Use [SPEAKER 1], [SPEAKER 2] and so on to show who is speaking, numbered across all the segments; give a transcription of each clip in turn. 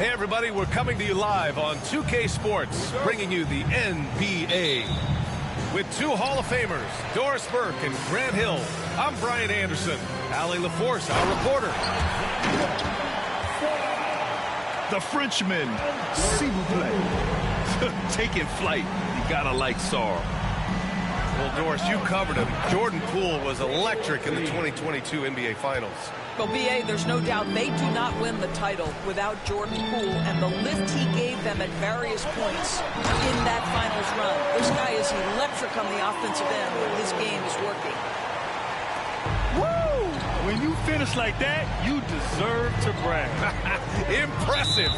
[SPEAKER 1] Hey everybody, we're coming to you live on 2K Sports, bringing you the NBA. With two Hall of Famers, Doris Burke and Grant Hill, I'm Brian Anderson. Allie LaForce, our reporter.
[SPEAKER 2] The Frenchman, s'il vous plaît. Taking flight, you gotta like Sarr.
[SPEAKER 1] Well, Doris, you covered him. Jordan Poole was electric in the 2022 NBA Finals.
[SPEAKER 3] Well, B.A., there's no doubt they do not win the title without Jordan Poole and the lift he gave them at various points in that finals run. This guy is electric on the offensive end when his game is working.
[SPEAKER 2] Woo! When you finish like that, you deserve to brag.
[SPEAKER 1] Impressive.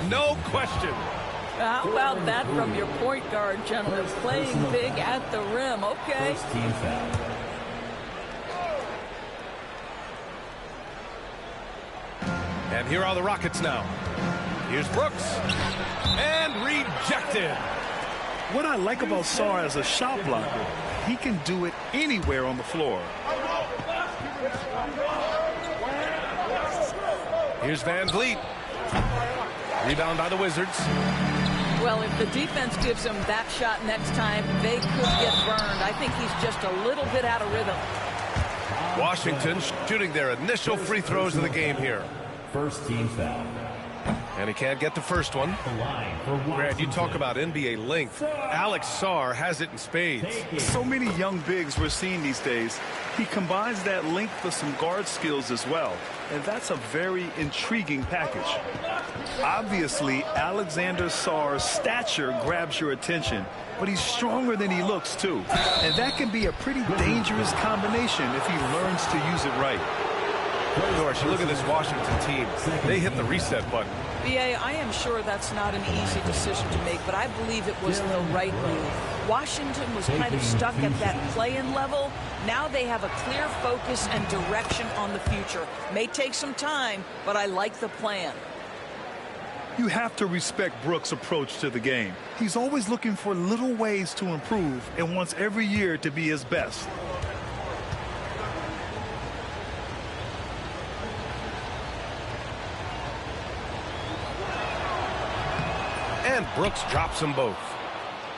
[SPEAKER 1] No question.
[SPEAKER 3] How about that from your point guard, gentlemen? Playing big at the rim. Okay.
[SPEAKER 4] First team foul.
[SPEAKER 1] And here are the Rockets now. Here's Brooks. And rejected.
[SPEAKER 2] What I like about Sarr as a shot blocker, he can do it anywhere on the floor.
[SPEAKER 1] Here's Van Vliet. Rebound by the Wizards.
[SPEAKER 3] Well, if the defense gives him that shot next time, they could get burned. I think he's just a little bit out of rhythm.
[SPEAKER 1] Washington shooting their initial free throws of the game here.
[SPEAKER 4] First team foul.
[SPEAKER 1] And he can't get the first one. Grant, you talk about NBA length. Alex Sarr has it in spades.
[SPEAKER 2] So many young bigs we're seeing these days. He combines that length with some guard skills as well. And that's a very intriguing package. Obviously, Alexander Sarr's stature grabs your attention, but he's stronger than he looks, too. And that can be a pretty dangerous combination if he learns to use it right.
[SPEAKER 1] Doris, you look at this Washington team. They hit the reset button.
[SPEAKER 3] B.A., I am sure that's not an easy decision to make, but I believe it was the right move. Washington was kind of stuck at that play-in level. Now they have a clear focus and direction on the future. May take some time, but I like the plan.
[SPEAKER 2] You have to respect Brooks' approach to the game. He's always looking for little ways to improve and wants every year to be his best.
[SPEAKER 1] And Brooks drops them both.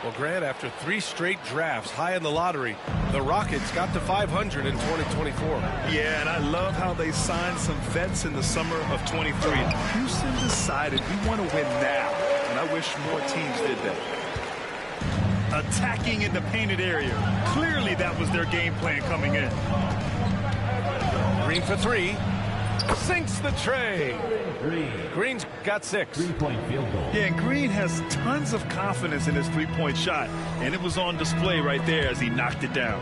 [SPEAKER 1] Well, Grant, after 3 straight drafts high in the lottery, the Rockets got to 500 in 2024.
[SPEAKER 2] Yeah, and I love how they signed some vets in the summer of 23. Houston decided we want to win now, and I wish more teams did that. Attacking in the painted area. Clearly that was their game plan coming in.
[SPEAKER 1] Green for 3. Sinks the tray. Green's got 6.
[SPEAKER 4] 3-point field goal.
[SPEAKER 2] Yeah, and Green has tons of confidence in his three-point shot, and it was on display right there as he knocked it down.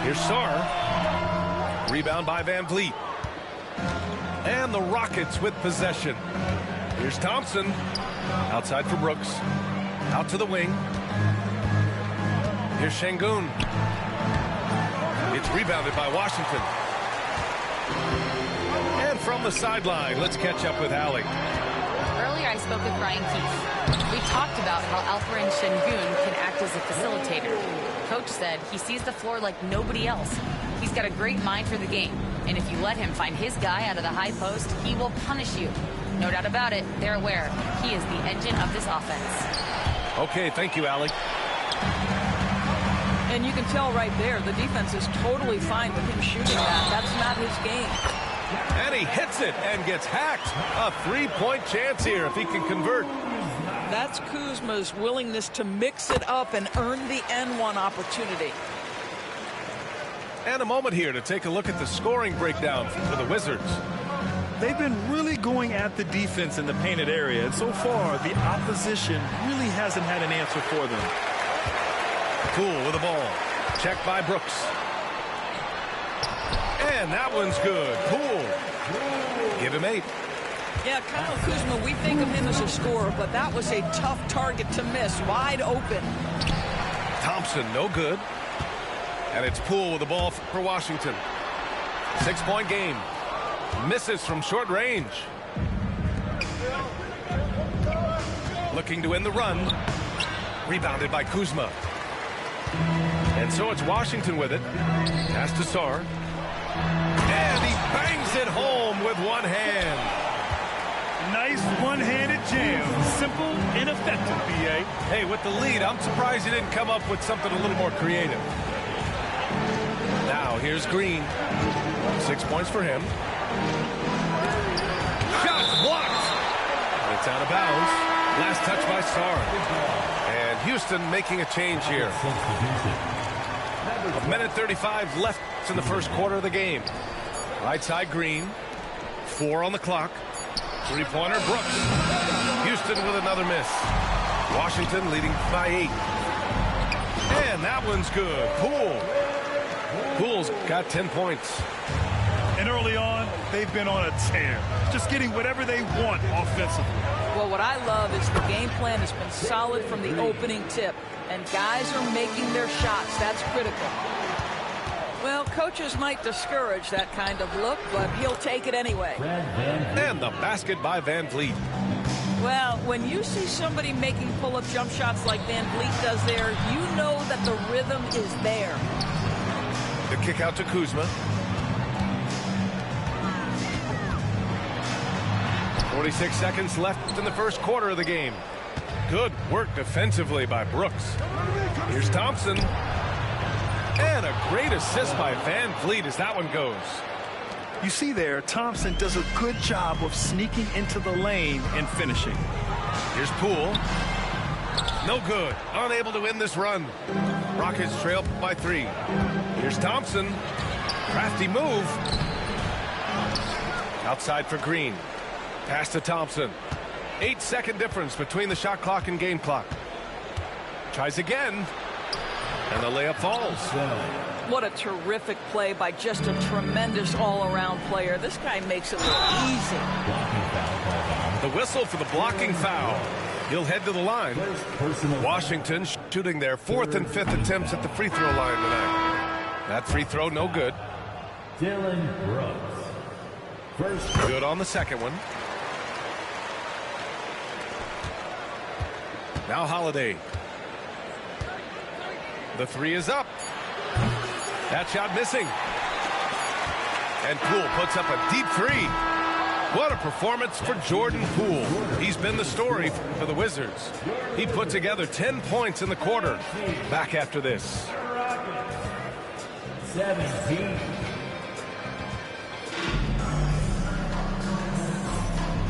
[SPEAKER 1] Here's Sarr. Rebound by Van Vliet. And the Rockets with possession. Here's Thompson. Outside for Brooks. Out to the wing. Here's Şengün. It's rebounded by Washington. And from the sideline. Let's catch up with Allie.
[SPEAKER 5] Earlier, I spoke with Brian Keefe. We talked about how Alperen Şengün can act as a facilitator. Coach said he sees the floor like nobody else. He's got a great mind for the game, and if you let him find his guy out of the high post, he will punish you. No doubt about it, they're aware. He is the engine of this offense.
[SPEAKER 1] Okay, thank you, Allie.
[SPEAKER 3] And you can tell right there, the defense is totally fine with him shooting that. That's not his game.
[SPEAKER 1] And he hits it and gets hacked. A three-point chance here if he can convert.
[SPEAKER 3] That's Kuzma's willingness to mix it up and earn the N1 opportunity.
[SPEAKER 1] And a moment here to take a look at the scoring breakdown for the Wizards.
[SPEAKER 2] They've been really going at the defense in the painted area, and so far the opposition really hasn't had an answer for them.
[SPEAKER 1] Poole with the ball. Checked by Brooks. And that one's good. Poole. Give him 8.
[SPEAKER 3] Yeah, Kyle Kuzma, we think of him as a scorer, but that was a tough target to miss. Wide open.
[SPEAKER 1] Thompson, no good. And it's Poole with the ball for Washington. 6-point game. Misses from short range. Looking to win the run. Rebounded by Kuzma. And so it's Washington with it. Pass to Sarr. And he bangs it home with one hand.
[SPEAKER 2] Nice one-handed jam. Simple and effective, B.A.
[SPEAKER 1] Hey, with the lead, I'm surprised he didn't come up with something a little more creative. Now, here's Green. 6 points for him. Shot blocked. It's out of bounds. Last touch by Sarr. And Houston making a change here. 1:35 left in the first quarter of the game. Right side Green. 4 on the clock. Three-pointer Brooks. Houston with another miss. Washington leading by 8. And that one's good. Poole. Poole's got 10 points.
[SPEAKER 2] And early on, they've been on a tear. Just getting whatever they want offensively.
[SPEAKER 3] Well, what I love is the game plan has been solid from the opening tip. And guys are making their shots. That's critical. Well, coaches might discourage that kind of look, but he'll take it anyway.
[SPEAKER 1] And the basket by Van Vliet.
[SPEAKER 3] Well, when you see somebody making pull-up jump shots like Van Vliet does there, you know that the rhythm is there.
[SPEAKER 1] The kick out to Kuzma. 46 seconds left in the first quarter of the game. Good work defensively by Brooks. Here's Thompson. And a great assist by Van Vliet as that one goes.
[SPEAKER 2] You see there, Thompson does a good job of sneaking into the lane and finishing.
[SPEAKER 1] Here's Poole. No good. Unable to win this run. Rockets trail by 3. Here's Thompson. Crafty move. Outside for Green. Pass to Thompson. 8-second difference between the shot clock and game clock. Tries again. And the layup falls.
[SPEAKER 3] What a terrific play by just a tremendous all-around player. This guy makes it look easy.
[SPEAKER 1] The whistle for the blocking foul. He'll head to the line. Washington shooting their 4th and 5th attempts at the free throw line tonight. That free throw no good.
[SPEAKER 4] Dylan Brooks.
[SPEAKER 1] Good on the second one. Now Holiday. The 3 is up. That shot missing. And Poole puts up a deep 3. What a performance for Jordan Poole. He's been the story for the Wizards. He put together 10 points in the quarter. Back after this.
[SPEAKER 4] 17.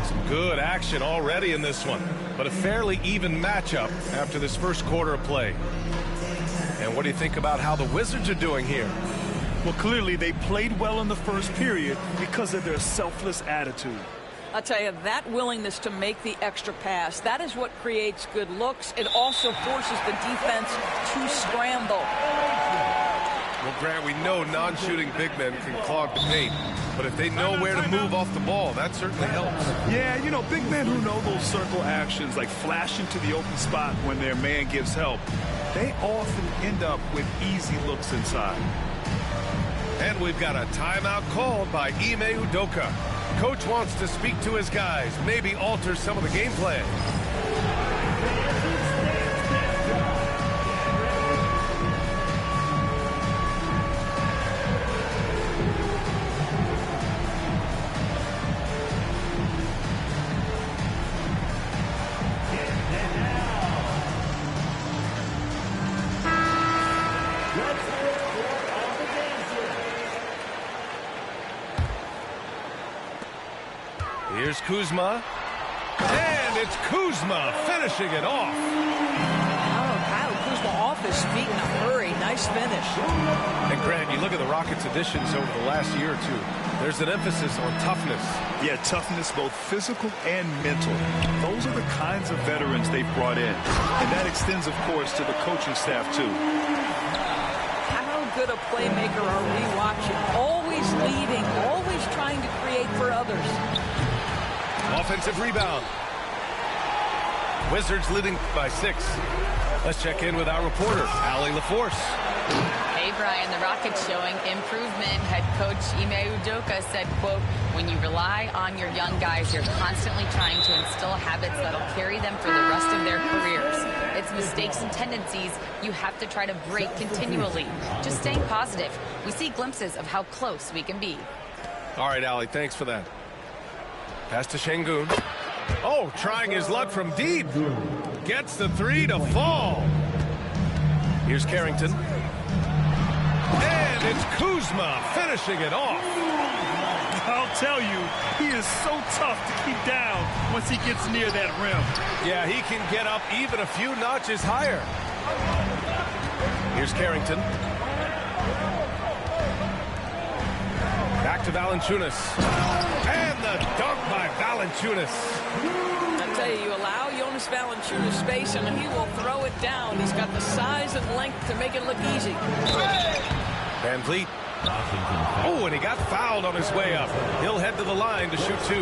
[SPEAKER 1] Some good action already in this one, but a fairly even matchup after this first quarter of play. And what do you think about how the Wizards are doing here?
[SPEAKER 2] Well, clearly they played well in the first period because of their selfless attitude.
[SPEAKER 3] I'll tell you, that willingness to make the extra pass, that is what creates good looks. It also forces the defense to scramble.
[SPEAKER 1] Well, Grant, we know non-shooting big men can clog the paint, but if they know where to move off the ball, that certainly helps.
[SPEAKER 2] Yeah, you know, big men who know those circle actions, like flashing to the open spot when their man gives help, they often end up with easy looks inside.
[SPEAKER 1] And we've got a timeout called by Ime Udoka. Coach wants to speak to his guys, maybe alter some of the game plan. Here's Kuzma. And it's Kuzma finishing it off.
[SPEAKER 3] Oh, Kyle Kuzma off his feet in a hurry. Nice finish.
[SPEAKER 1] And Grant, you look at the Rockets' additions over the last year or two. There's an emphasis on toughness.
[SPEAKER 2] Yeah, toughness, both physical and mental. Those are the kinds of veterans they've brought in. And that extends, of course, to the coaching staff, too.
[SPEAKER 3] How good a playmaker are we watching? Always leading, always trying to create for others.
[SPEAKER 1] Offensive rebound. Wizards leading by 6. Let's check in with our reporter, Allie LaForce.
[SPEAKER 5] Hey, Brian, the Rockets showing improvement. Head coach Ime Udoka said, quote, when you rely on your young guys, you're constantly trying to instill habits that'll carry them for the rest of their careers. It's mistakes and tendencies you have to try to break continually. Just staying positive. We see glimpses of how close we can be.
[SPEAKER 1] All right, Allie, thanks for that. Pass to Şengün. Oh, trying his luck from deep. Gets the 3 to fall. Here's Carrington. And it's Kuzma finishing it off.
[SPEAKER 2] I'll tell you, he is so tough to keep down once he gets near that rim.
[SPEAKER 1] Yeah, he can get up even a few notches higher. Here's Carrington. Back to Valanciunas. And the dunk by Valanciunas.
[SPEAKER 3] I tell you, you allow Jonas Valanciunas space and he will throw it down. He's got the size and length to make it look easy.
[SPEAKER 1] Van Vliet. Oh, and he got fouled on his way up. He'll head to the line to shoot 2.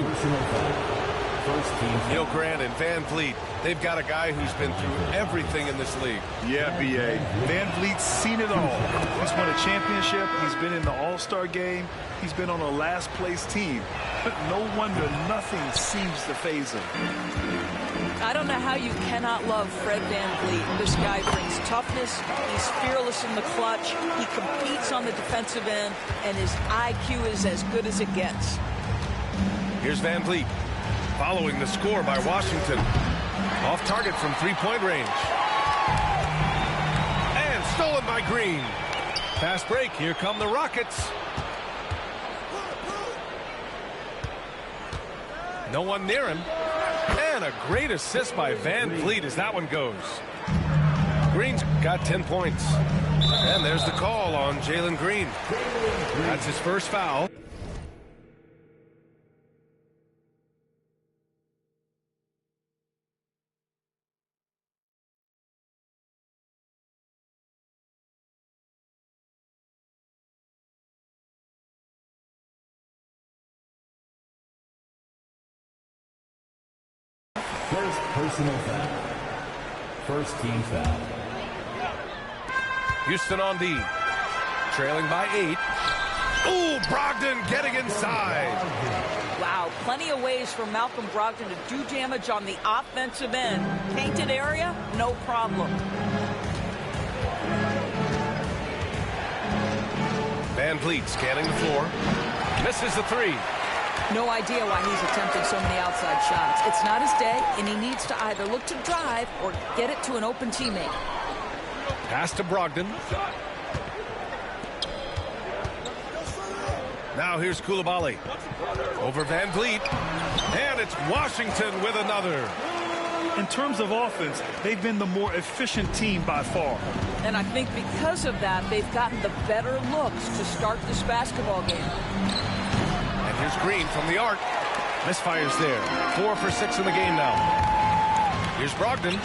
[SPEAKER 1] You know, Grant and Van Vliet, they've got a guy who's been through everything in this league.
[SPEAKER 2] Yeah, B.A. Van Vliet's seen it all. He's won a championship. He's been in the All-Star game. He's been on a last-place team. But no wonder nothing seems to faze him.
[SPEAKER 3] I don't know how you cannot love Fred Van Vliet. This guy brings toughness. He's fearless in the clutch. He competes on the defensive end, and his IQ is as good as it gets.
[SPEAKER 1] Here's Van Vliet. Following the score by Washington. Off target from 3-point range. And stolen by Green. Fast break. Here come the Rockets. No one near him. And a great assist by Van Vliet as that one goes. Green's got 10 points. And there's the call on Jalen Green. That's his first foul.
[SPEAKER 4] First personal foul. First team foul.
[SPEAKER 1] Houston on D. Trailing by 8. Ooh, Brogdon getting inside.
[SPEAKER 3] Wow, plenty of ways for Malcolm Brogdon to do damage on the offensive end. Painted area, no problem.
[SPEAKER 1] Van Vliet scanning the floor. Misses the 3.
[SPEAKER 3] No idea why he's attempting so many outside shots. It's not his day, and he needs to either look to drive or get it to an open teammate.
[SPEAKER 1] Pass to Brogdon. Now here's Coulibaly. Over Van Vliet. And it's Washington with another.
[SPEAKER 2] In terms of offense, they've been the more efficient team by far.
[SPEAKER 3] And I think because of that, they've gotten the better looks to start this basketball game.
[SPEAKER 1] And here's Green from the arc. Misfires there. 4 for 6 in the game now. Here's Brogdon.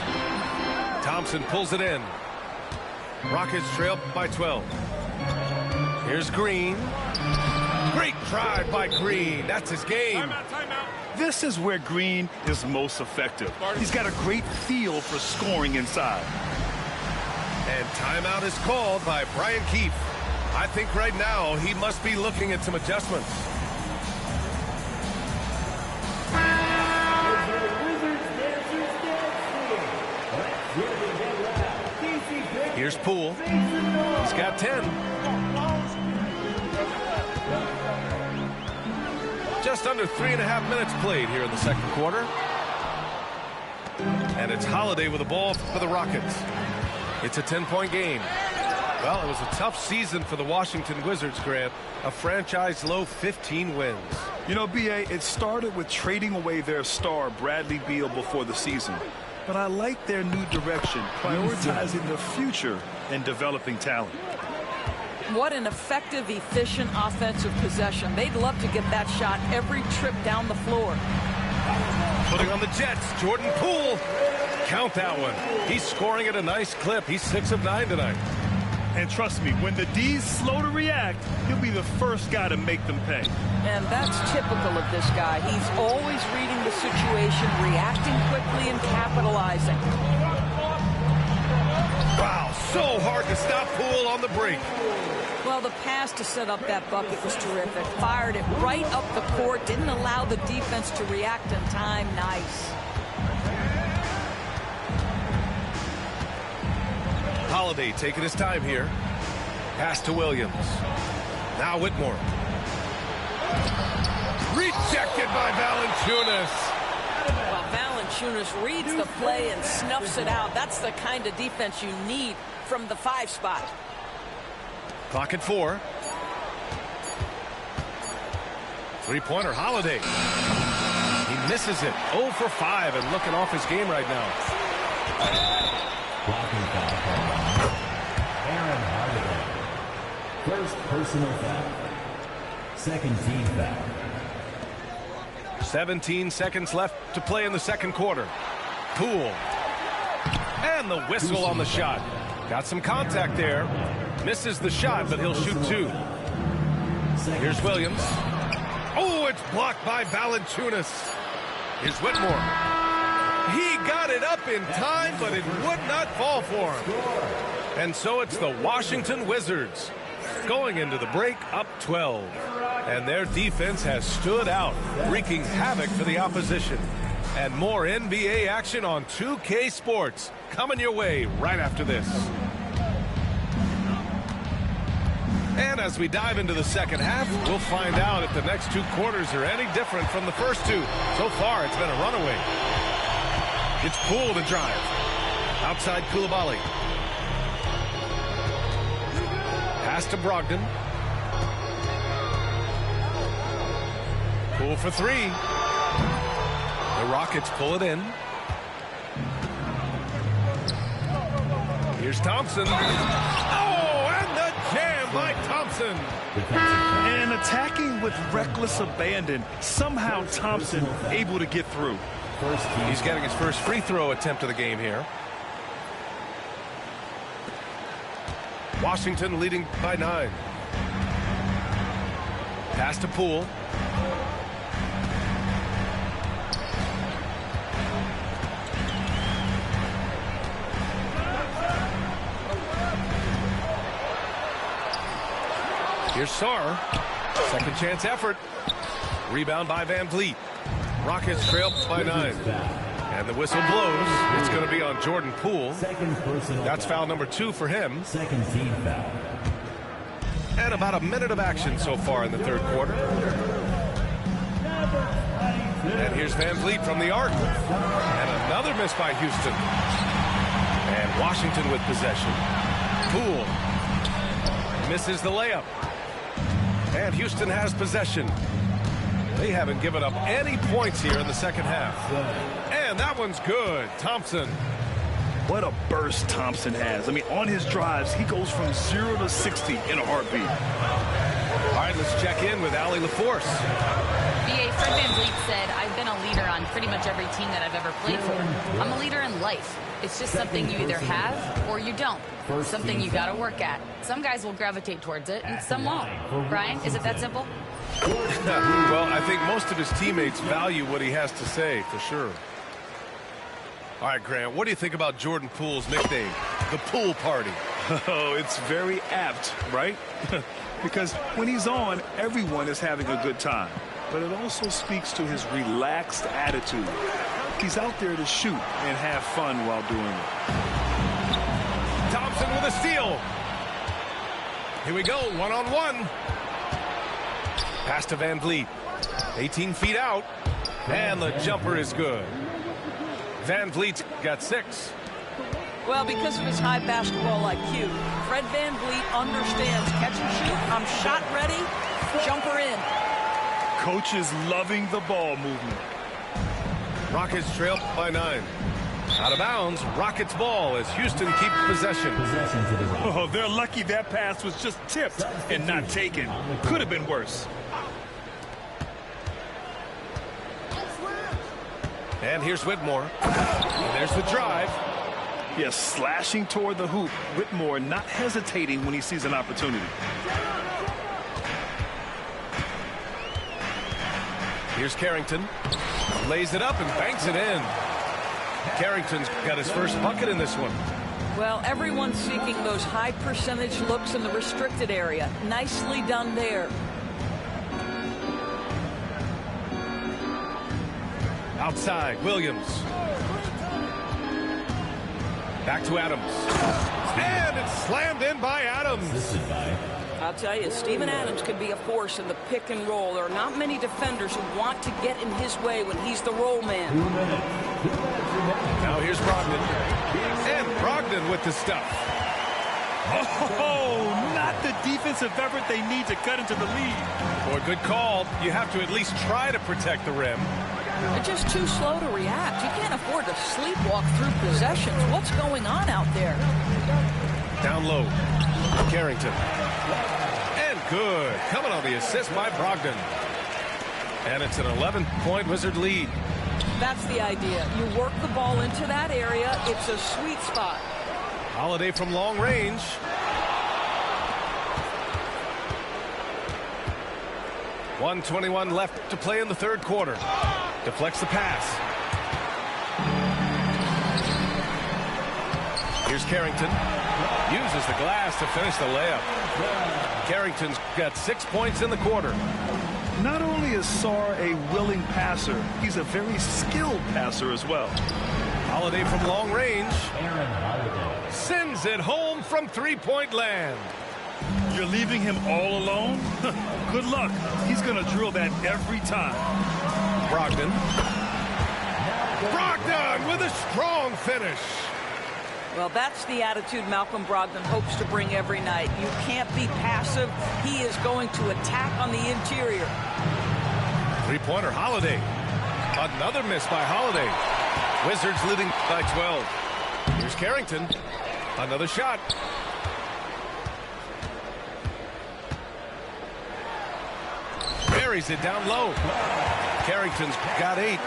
[SPEAKER 1] Thompson pulls it in. Rockets trail by 12. Here's Green. Great drive by Green. That's his game.
[SPEAKER 2] Timeout. This is where Green is most effective. He's got a great feel for scoring inside.
[SPEAKER 1] And timeout is called by Brian Keefe. I think right now he must be looking at some adjustments. Here's Poole. He's got 10. Just under 3.5 minutes played here in the second quarter. And it's Holiday with the ball for the Rockets. It's a 10-point game. Well, it was a tough season for the Washington Wizards, Grant. A franchise low 15 wins.
[SPEAKER 2] You know, B.A., it started with trading away their star, Bradley Beal, before the season. But I like their new direction, prioritizing the future and developing talent.
[SPEAKER 3] What an effective, efficient offensive possession. They'd love to get that shot every trip down the floor.
[SPEAKER 1] Putting on the Jets, Jordan Poole. Count that one. He's scoring at a nice clip. He's 6 of 9 tonight.
[SPEAKER 2] And trust me, when the D's slow to react, he'll be the first guy to make them pay.
[SPEAKER 3] And that's typical of this guy. He's always reading the situation, reacting quickly and capitalizing.
[SPEAKER 1] Wow, so hard to stop Poole on the break.
[SPEAKER 3] Well, the pass to set up that bucket was terrific. Fired it right up the court, didn't allow the defense to react in time. Nice.
[SPEAKER 1] Holiday taking his time here. Pass to Williams. Now Whitmore. Rejected by Valanciunas.
[SPEAKER 3] Well, Valanciunas reads the play and snuffs it out. That's the kind of defense you need from the 5 spot.
[SPEAKER 1] Clock at 4. Three-pointer Holiday. He misses it. 0 for 5 and looking off his game right now.
[SPEAKER 4] Blocking foul. Aaron Holiday. First personal foul. Second team foul.
[SPEAKER 1] 17 seconds left to play in the second quarter. Poole. And the whistle on the shot. Got some contact there. Misses the shot, but he'll shoot 2. Here's Williams. Oh, it's blocked by Valanciunas. Here's Whitmore. He got it up in time, but it would not fall for him. And so it's the Washington Wizards going into the break up 12. And their defense has stood out, wreaking havoc for the opposition. And more NBA action on 2K Sports coming your way right after this. And as we dive into the second half, we'll find out if the next 2 quarters are any different from the first 2. So far, it's been a runaway. It's Poole to drive. Outside Coulibaly. Pass to Brogdon. Poole for 3. The Rockets pull it in. Here's Thompson. Oh, and the jam by Thompson.
[SPEAKER 2] And attacking with reckless abandon. Somehow Thompson able to get through.
[SPEAKER 1] He's getting his first free throw attempt of the game here. Washington leading by 9. Pass to Poole. Here's Sarr. Second chance effort. Rebound by Van Vliet. Rockets trail by 9. And the whistle blows. It's going to be on Jordan Poole. That's foul number 2 for him.
[SPEAKER 4] Second team foul.
[SPEAKER 1] And about a minute of action so far in the third quarter. And here's Van Vliet from the arc. And another miss by Houston. And Washington with possession. Poole misses the layup. And Houston has possession. They haven't given up any points here in the second half. And that one's good. Thompson.
[SPEAKER 2] What a burst Thompson has. I mean, on his drives, he goes from 0 to 60 in a heartbeat.
[SPEAKER 1] All right, let's check in with Allie LaForce.
[SPEAKER 5] B.A. Fred VanVleet said, I've been a leader on pretty much every team that I've ever played for. I'm a leader in life. It's just something you either have or you don't. Something you got to work at. Some guys will gravitate towards it and some won't. Brian, is it that simple?
[SPEAKER 1] Well, I think most of his teammates value what he has to say, for sure. All right, Grant, what do you think about Jordan Poole's nickname, the Pool Party?
[SPEAKER 2] Oh, it's very apt, right? Because when he's on, everyone is having a good time. But it also speaks to his relaxed attitude. He's out there to shoot and have fun while doing it.
[SPEAKER 1] Thompson Thompson with a steal. Here we go, one-on-one. Pass to Van Vliet. 18 feet out. And the jumper is good. Van Vliet's got 6.
[SPEAKER 3] Well, because of his high basketball IQ, Fred Van Vliet understands catch and shoot. I'm shot ready, jumper in.
[SPEAKER 2] Coach is loving the ball movement.
[SPEAKER 1] Rockets trail by 9. Out of bounds, Rockets ball as Houston keeps possession.
[SPEAKER 2] Oh, they're lucky that pass was just tipped and not taken. Could have been worse.
[SPEAKER 1] And here's Whitmore. And there's the drive.
[SPEAKER 2] Yes, slashing toward the hoop. Whitmore not hesitating when he sees an opportunity.
[SPEAKER 1] Here's Carrington. Lays it up and banks it in. Carrington's got his first bucket in this one.
[SPEAKER 3] Well, everyone's seeking those high percentage looks in the restricted area. Nicely done there.
[SPEAKER 1] Outside, Williams. Back to Adams. And it's slammed in by Adams.
[SPEAKER 3] I'll tell you, Steven Adams could be a force in the pick and roll. There are not many defenders who want to get in his way when he's the roll man.
[SPEAKER 1] Now here's Brogdon. And Brogdon with the stuff.
[SPEAKER 2] Oh, not the defensive effort they need to cut into the lead.
[SPEAKER 1] Boy, good call. You have to at least try to protect the rim.
[SPEAKER 3] They're just too slow to react. You can't afford to sleepwalk through possessions. What's going on out there?
[SPEAKER 1] Down low. Carrington. And good. Coming on the assist by Brogdon. And it's an 11-point Wizard lead.
[SPEAKER 3] That's the idea. You work the ball into that area. It's a sweet spot.
[SPEAKER 1] Holiday from long range. .121 left to play in the third quarter. Deflects the pass. Here's Carrington. Uses the glass to finish the layup. Carrington's got 6 points in the quarter.
[SPEAKER 2] Not only is Sarr a willing passer, he's a very skilled passer as well.
[SPEAKER 1] Holiday from long range. Sends it home from three-point land.
[SPEAKER 2] You're leaving him all alone? Good luck. He's going to drill that every time.
[SPEAKER 1] Brogdon. Brogdon with a strong finish.
[SPEAKER 3] Well, that's the attitude Malcolm Brogdon hopes to bring every night. You can't be passive. He is going to attack on the interior.
[SPEAKER 1] Three-pointer, Holiday. Another miss by Holiday. Wizards leading by 12. Here's Carrington. Another shot. Buries it down low. Carrington's got 8.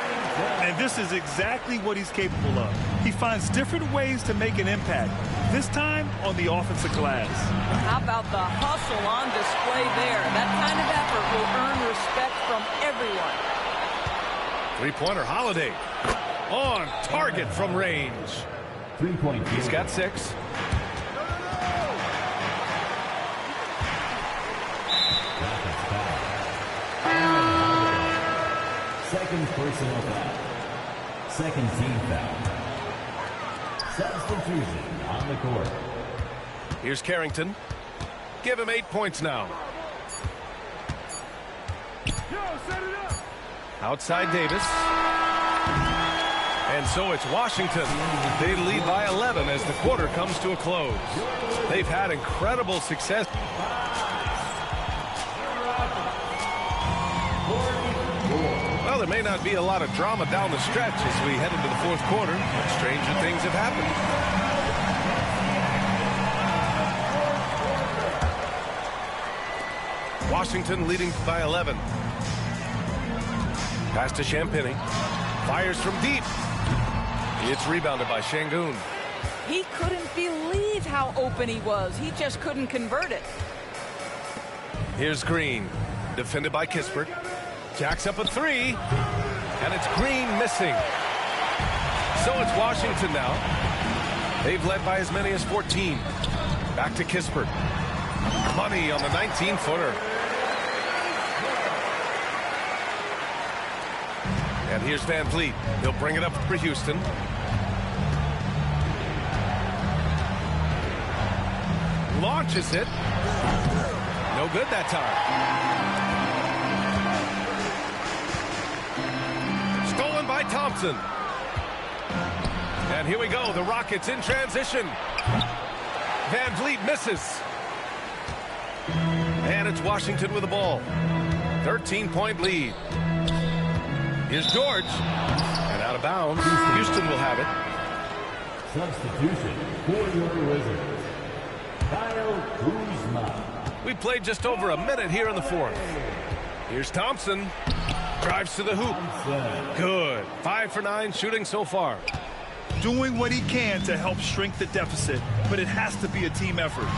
[SPEAKER 2] And this is exactly what he's capable of. He finds different ways to make an impact. This time on the offensive glass.
[SPEAKER 3] How about the hustle on display there? That kind of effort will earn respect from everyone.
[SPEAKER 1] Three-pointer, Holiday. On target from range.
[SPEAKER 4] 3-point.
[SPEAKER 1] He's got 6.
[SPEAKER 4] Second personal foul. Second team foul. Substitution on the court.
[SPEAKER 1] Here's Carrington. Give him 8 points now. Outside Davis. And so it's Washington. They lead by 11 as the quarter comes to a close. They've had incredible success. Well, there may not be a lot of drama down the stretch as we head into the fourth quarter, but stranger things have happened. Washington leading by 11. Pass to Champagnie. Fires from deep. It's rebounded by Şengün.
[SPEAKER 3] He couldn't believe how open he was. He just couldn't convert it.
[SPEAKER 1] Here's Green. Defended by Kispert. Jacks up a 3. And it's Green missing. So it's Washington now. They've led by as many as 14. Back to Kispert. Money on the 19-footer. And here's Van Vliet. He'll bring it up for Houston. launches it. No good that time. Stolen by Thompson. And here we go. The Rockets in transition. Van Vliet misses. And it's Washington with the ball. 13-point lead. Here's George. And out of bounds. Houston will have it.
[SPEAKER 4] Substitution for your Wizards. Kyle Kuzma.
[SPEAKER 1] We played just over a minute here in the fourth. Here's Thompson. Drives to the hoop. Good. 5 for 9 shooting so far.
[SPEAKER 2] Doing what he can to help shrink the deficit, but it has to be a team effort.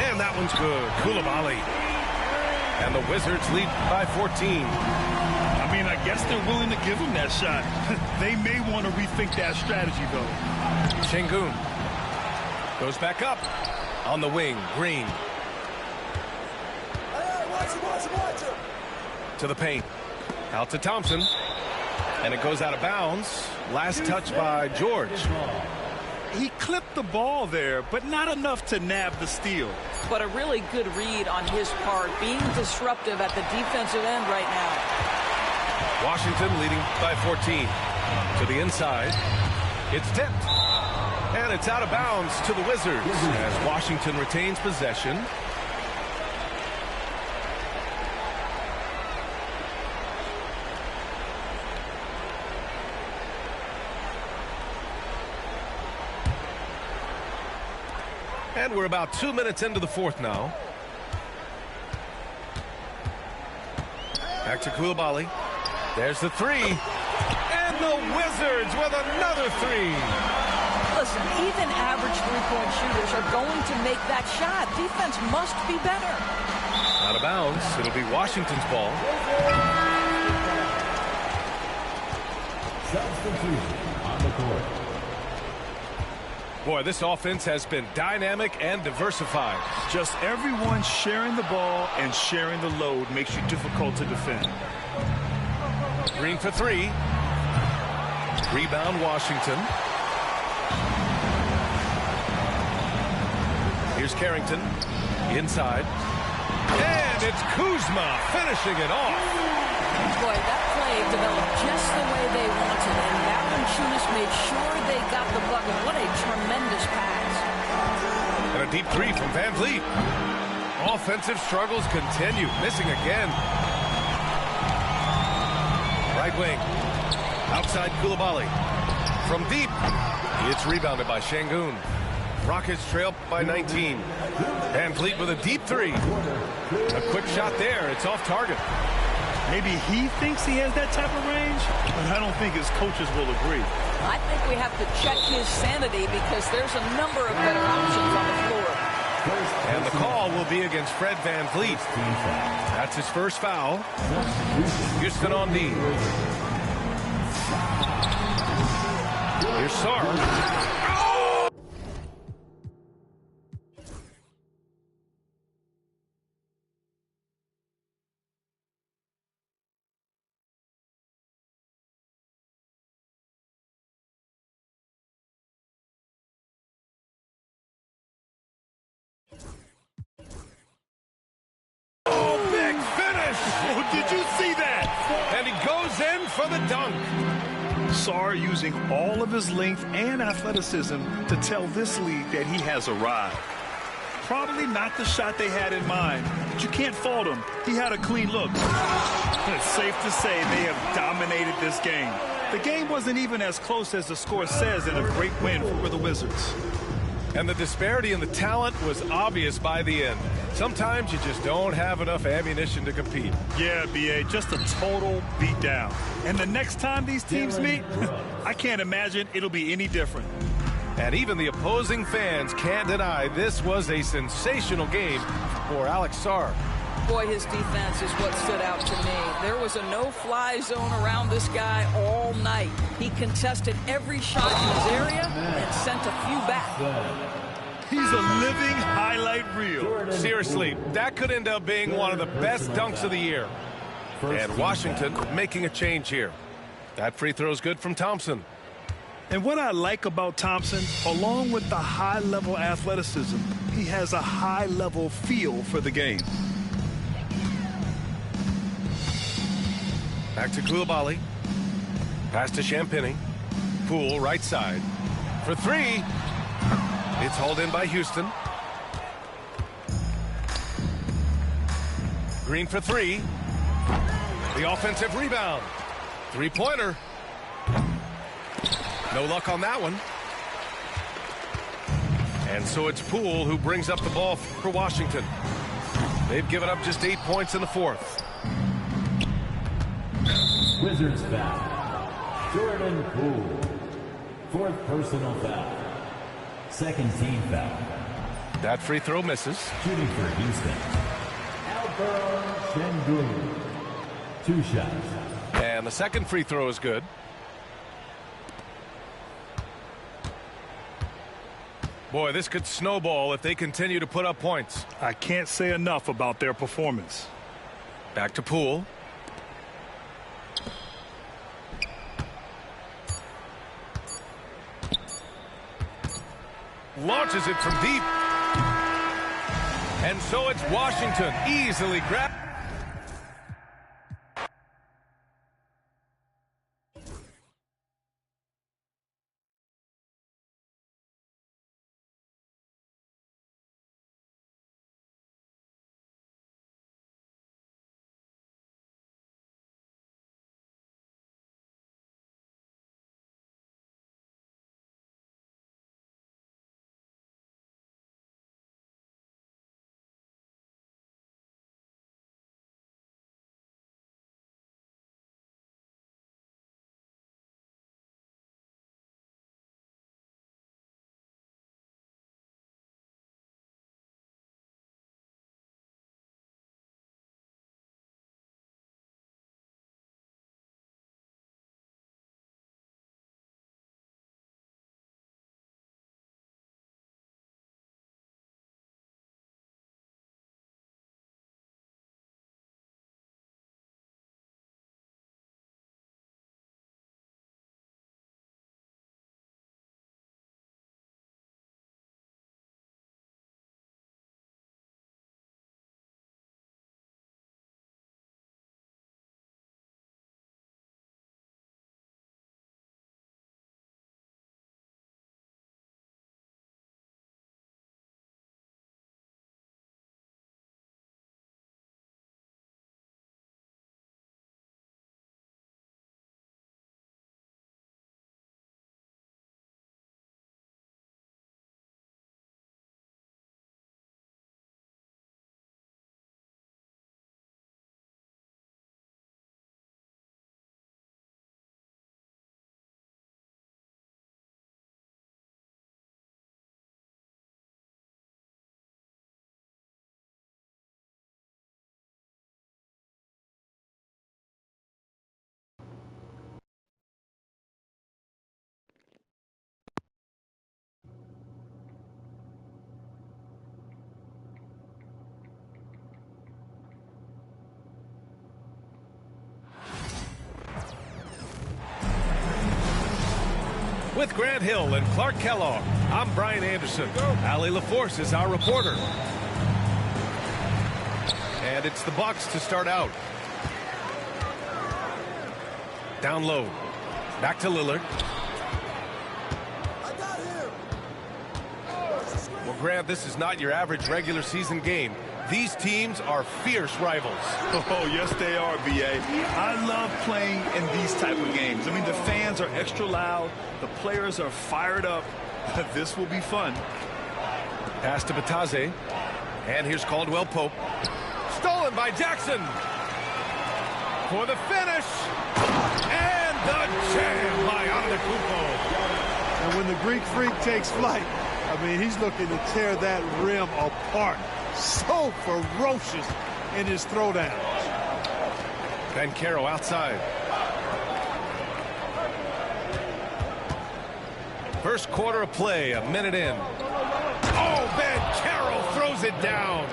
[SPEAKER 1] And that one's good. Coulibaly. And the Wizards lead by 14.
[SPEAKER 2] I mean, I guess they're willing to give him that shot. They may want to rethink that strategy, though.
[SPEAKER 1] Şengün goes back up on the wing. Green. To the paint. Out to Thompson. And it goes out of bounds. Last touch by George.
[SPEAKER 2] He clipped the ball there, but not enough to nab the steal.
[SPEAKER 3] But a really good read on his part, being disruptive at the defensive end right now.
[SPEAKER 1] Washington leading by 14. To the inside. It's tipped. And it's out of bounds to the Wizards as Washington retains possession. And we're about 2 minutes into the fourth now. Back to Coulibaly. There's the three. And the Wizards with another three.
[SPEAKER 3] Listen, even average three-point shooters are going to make that shot. Defense must be better.
[SPEAKER 1] Out of bounds. It'll be Washington's ball.
[SPEAKER 4] Substitution on the court.
[SPEAKER 1] Boy, this offense has been dynamic and diversified.
[SPEAKER 2] Just everyone sharing the ball and sharing the load makes you difficult to defend.
[SPEAKER 1] Green for three. Rebound, Washington. Here's Carrington. Inside. And it's Kuzma finishing it off.
[SPEAKER 3] Boy, that play developed just the way they wanted, and Valanciunas made sure they got the bucket. What a tremendous pass.
[SPEAKER 1] And a deep three from Van Vliet. Offensive struggles continue. Missing again. Right wing. Outside Coulibaly. From deep. It's rebounded by Şengün. Rockets trail by 19. Van Vliet with a deep three. A quick shot there. It's off target.
[SPEAKER 2] Maybe he thinks he has that type of range, but I don't think his coaches will agree.
[SPEAKER 3] I think we have to check his sanity because there's a number of better options on the floor.
[SPEAKER 1] And the call will be against Fred Van Vliet. That's his first foul. Houston on D. Here's Sarr.
[SPEAKER 2] Did you see that?
[SPEAKER 1] And he goes in for the dunk.
[SPEAKER 2] Sarr using all of his length and athleticism to tell this league that he has arrived. Probably not the shot they had in mind, but you can't fault him. He had a clean look. It's safe to say they have dominated this game. The game wasn't even as close as the score says in a great win for the Wizards.
[SPEAKER 1] And the disparity in the talent was obvious by the end. Sometimes you just don't have enough ammunition to compete.
[SPEAKER 2] Yeah, B.A., just a total beatdown. And the next time these teams meet, I can't imagine it'll be any different.
[SPEAKER 1] And even the opposing fans can't deny this was a sensational game for Alex Sarr.
[SPEAKER 3] Boy, his defense is what stood out to me. There was a no-fly zone around this guy all night. He contested every shot in his area and sent a few back.
[SPEAKER 2] He's a living highlight reel.
[SPEAKER 1] Seriously, that could end up being one of the best dunks of the year. And Washington making a change here. That free throw is good from Thompson.
[SPEAKER 2] And what I like about Thompson, along with the high-level athleticism, he has a high-level feel for the game.
[SPEAKER 1] Back to Coulibaly. Pass to Champagny. Poole, right side. For three. It's hauled in by Houston. Green for three. The offensive rebound. Three-pointer. No luck on that one. And so it's Poole who brings up the ball for Washington. They've given up just 8 points in the fourth.
[SPEAKER 4] Wizards foul. Jordan Poole. Fourth personal foul. Second team foul.
[SPEAKER 1] That free throw misses.
[SPEAKER 4] Shooting for Houston. Alperen Sengun. 2 shots.
[SPEAKER 1] And the second free throw is good. Boy, this could snowball if they continue to put up points.
[SPEAKER 2] I can't say enough about their performance.
[SPEAKER 1] Back to Poole. Launches it from deep. And so it's Washington easily grabbed. With Grant Hill and Clark Kellogg, I'm Brian Anderson. Allie LaForce is our reporter. And it's the Bucks to start out. Down low. Back to Lillard. Well, Grant, this is not your average regular season game. These teams are fierce rivals.
[SPEAKER 2] Oh, yes, they are, B.A. I love playing in these type of games. I mean, the fans are extra loud. The players are fired up. This will be fun.
[SPEAKER 1] Pass to Bataze. And here's Caldwell Pope. Stolen by Jackson. For the finish. And the jam by Antetokounmpo.
[SPEAKER 6] And when the Greek Freak takes flight, I mean, he's looking to tear that rim apart. So ferocious in his throwdown.
[SPEAKER 1] Banchero outside. First quarter of play, a minute in. Oh, Banchero throws it down.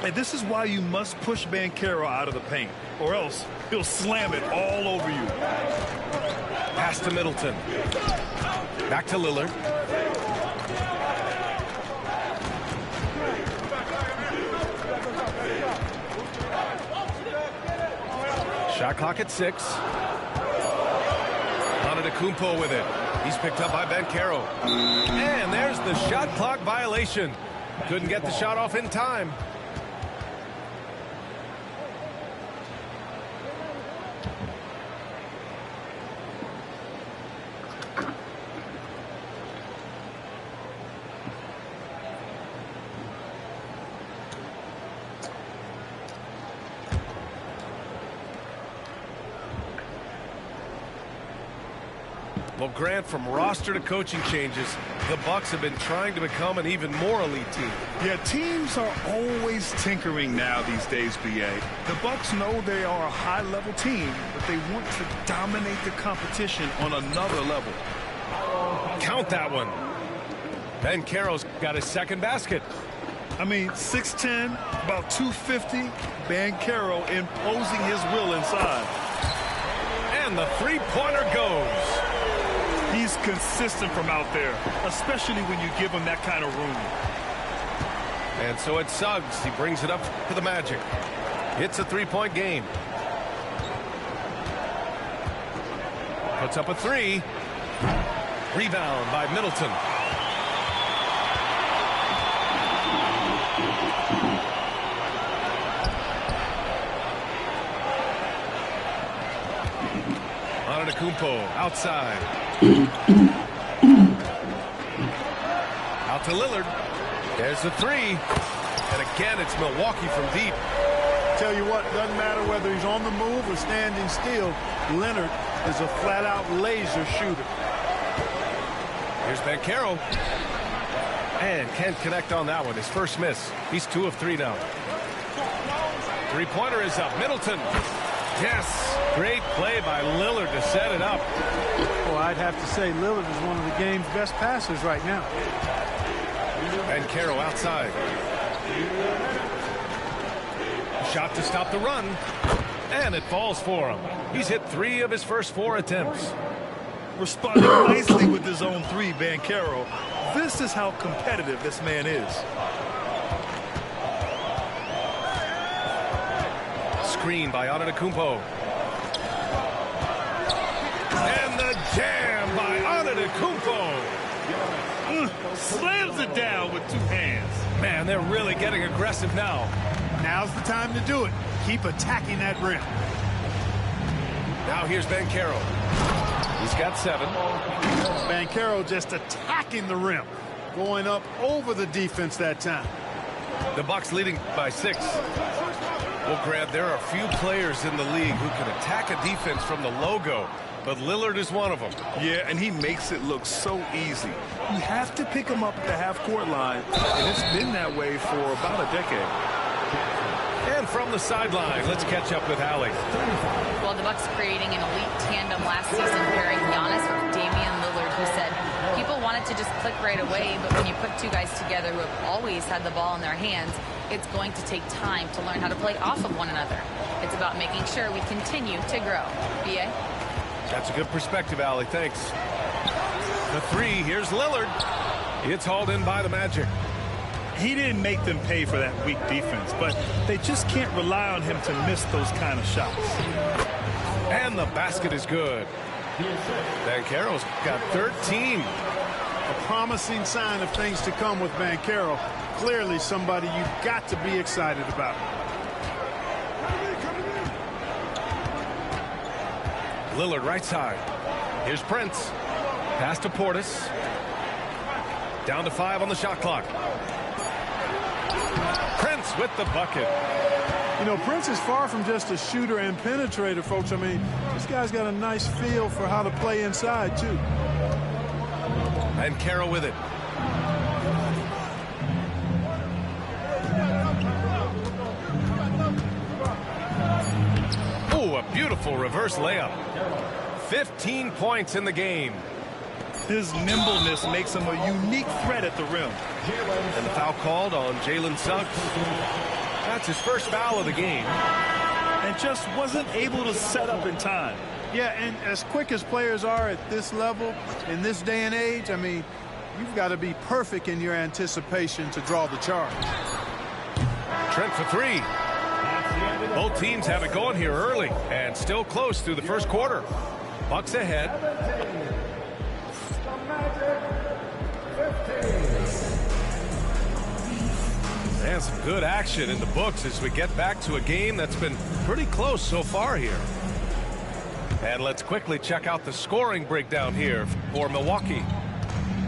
[SPEAKER 2] And this is why you must push Banchero out of the paint, or else he'll slam it all over you.
[SPEAKER 1] Pass to Middleton. Back to Lillard. Shot clock at 6. Antetokounmpo with it. He's picked up by Banchero. And there's the shot clock violation. Couldn't get the shot off in time. Well, Grant, from roster to coaching changes, the Bucks have been trying to become an even more elite team.
[SPEAKER 2] Yeah, teams are always tinkering now these days, B.A. The Bucks know they are a high-level team, but they want to dominate the competition on another level.
[SPEAKER 1] Count that one. Banchero's got his second basket.
[SPEAKER 2] I mean, 6'10", about 250. Banchero imposing his will inside.
[SPEAKER 1] And the three-pointer goes.
[SPEAKER 2] He's consistent from out there, especially when you give him that kind of room.
[SPEAKER 1] And so it's Suggs. He brings it up to the Magic. It's a three-point game. Puts up a 3. Rebound by Middleton. Antetokounmpo outside. Out to Lillard. There's the 3. And again, it's Milwaukee from deep.
[SPEAKER 6] Tell you what, doesn't matter whether he's on the move or standing still, Leonard is a flat-out laser shooter.
[SPEAKER 1] Here's Banchero. And can't connect on that one. His first miss. He's 2 of 3 now. Three-pointer is up. Middleton. Yes. Great play by Lillard to set it up.
[SPEAKER 6] Well, I'd have to say Lillard is one of the game's best passers right now.
[SPEAKER 1] Banchero outside. Shot to stop the run. And it falls for him. He's hit 3 of his first 4 attempts.
[SPEAKER 2] Responding nicely with his own 3, Banchero. This is how competitive this man is.
[SPEAKER 1] Screen by Antetokounmpo. And the jam by Antetokounmpo.
[SPEAKER 2] Slams it down with 2 hands.
[SPEAKER 1] Man, they're really getting aggressive now.
[SPEAKER 6] Now's the time to do it. Keep attacking that rim.
[SPEAKER 1] Now here's Banchero. He's got 7.
[SPEAKER 6] Banchero just attacking the rim. Going up over the defense that time.
[SPEAKER 1] The Bucks leading by 6. Well, Grant, there are few players in the league who can attack a defense from the logo, but Lillard is one of them.
[SPEAKER 2] Yeah, and he makes it look so easy. You have to pick him up at the half-court line, and it's been that way for about a decade.
[SPEAKER 1] And from the sideline, let's catch up with Allie.
[SPEAKER 5] Well, the Bucks creating an elite tandem last season, pairing Giannis with Damian Lillard, who said people wanted to just click right away, but when you put 2 guys together who have always had the ball in their hands, it's going to take time to learn how to play off of one another. It's about making sure we continue to grow. B.A.?
[SPEAKER 1] That's a good perspective, Allie. Thanks. The 3, here's Lillard. It's hauled in by the Magic.
[SPEAKER 2] He didn't make them pay for that weak defense, but they just can't rely on him to miss those kind of shots.
[SPEAKER 1] And the basket is good. Banchero's got 13.
[SPEAKER 6] A promising sign of things to come with Banchero. Clearly somebody you've got to be excited about.
[SPEAKER 1] Lillard right side. Here's Prince. Pass to Portis. Down to 5 on the shot clock. Prince with the bucket.
[SPEAKER 6] You know, Prince is far from just a shooter and penetrator, folks. I mean, this guy's got a nice feel for how to play inside, too.
[SPEAKER 1] And Banchero with it. Oh, a beautiful reverse layup. 15 points in the game.
[SPEAKER 2] His nimbleness makes him a unique threat at the rim.
[SPEAKER 1] And the foul called on Jalen Suggs. That's his first foul of the game.
[SPEAKER 2] And just wasn't able to set up in time.
[SPEAKER 6] Yeah, and as quick as players are at this level, in this day and age, I mean, you've got to be perfect in your anticipation to draw the charge.
[SPEAKER 1] Trent for three. Both teams have it going here early and still close through the first quarter. Bucks ahead. And some good action in the books as we get back to a game that's been pretty close so far here. And let's quickly check out the scoring breakdown here for Milwaukee.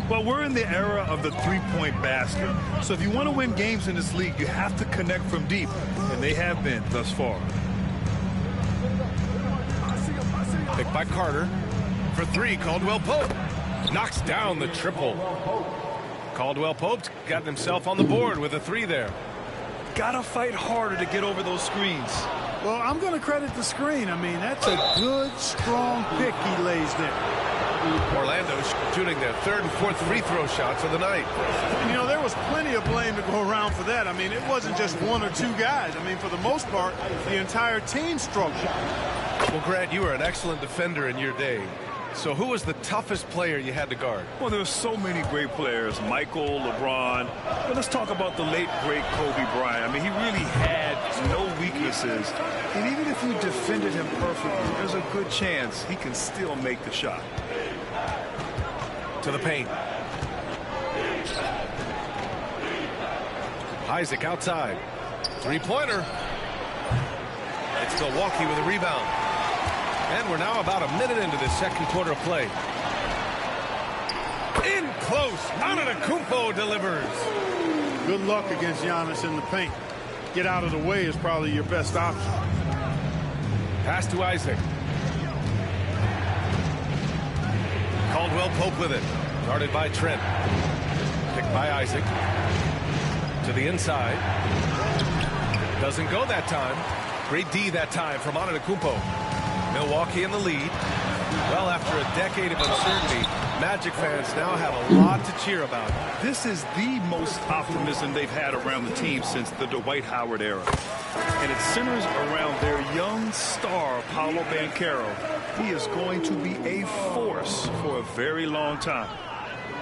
[SPEAKER 2] Well, we're in the era of the three-point basket. So if you want to win games in this league, you have to connect from deep. And they have been thus far.
[SPEAKER 1] Picked by Carter. For three, Caldwell Pope. Knocks down the triple. Caldwell Pope's got himself on the board with a three there.
[SPEAKER 2] Gotta fight harder to get over those screens.
[SPEAKER 6] Well, I'm going to credit the screen. I mean, that's a good, strong pick he lays there.
[SPEAKER 1] Orlando's shooting their third and fourth free throw shots of the night.
[SPEAKER 6] And, you know, there was plenty of blame to go around for that. I mean, it wasn't just one or two guys. I mean, for the most part, the entire team struggled.
[SPEAKER 1] Well, Grant, you were an excellent defender in your day. So who was the toughest player you had to guard?
[SPEAKER 2] Well, there were so many great players. Michael, LeBron. But let's talk about the late, great Kobe Bryant. I mean, he really had no weaknesses. And even if you defended him perfectly, there's a good chance he can still make the shot.
[SPEAKER 1] To the paint. Isaac outside. Three-pointer. It's Milwaukee with a rebound. And we're now about a minute into this second quarter of play. In close. Antetokounmpo delivers.
[SPEAKER 6] Good luck against Giannis in the paint. Get out of the way is probably your best option.
[SPEAKER 1] Pass to Isaac. Caldwell Pope with it. Guarded by Trent. Picked by Isaac. To the inside. Doesn't go that time. Great D that time from Antetokounmpo. Milwaukee in the lead. Well, after a decade of uncertainty, Magic fans now have a lot to cheer about.
[SPEAKER 2] This is the most optimism they've had around the team since the Dwight Howard era. And it centers around their young star, Paolo Banchero. He is going to be a force for a very long time.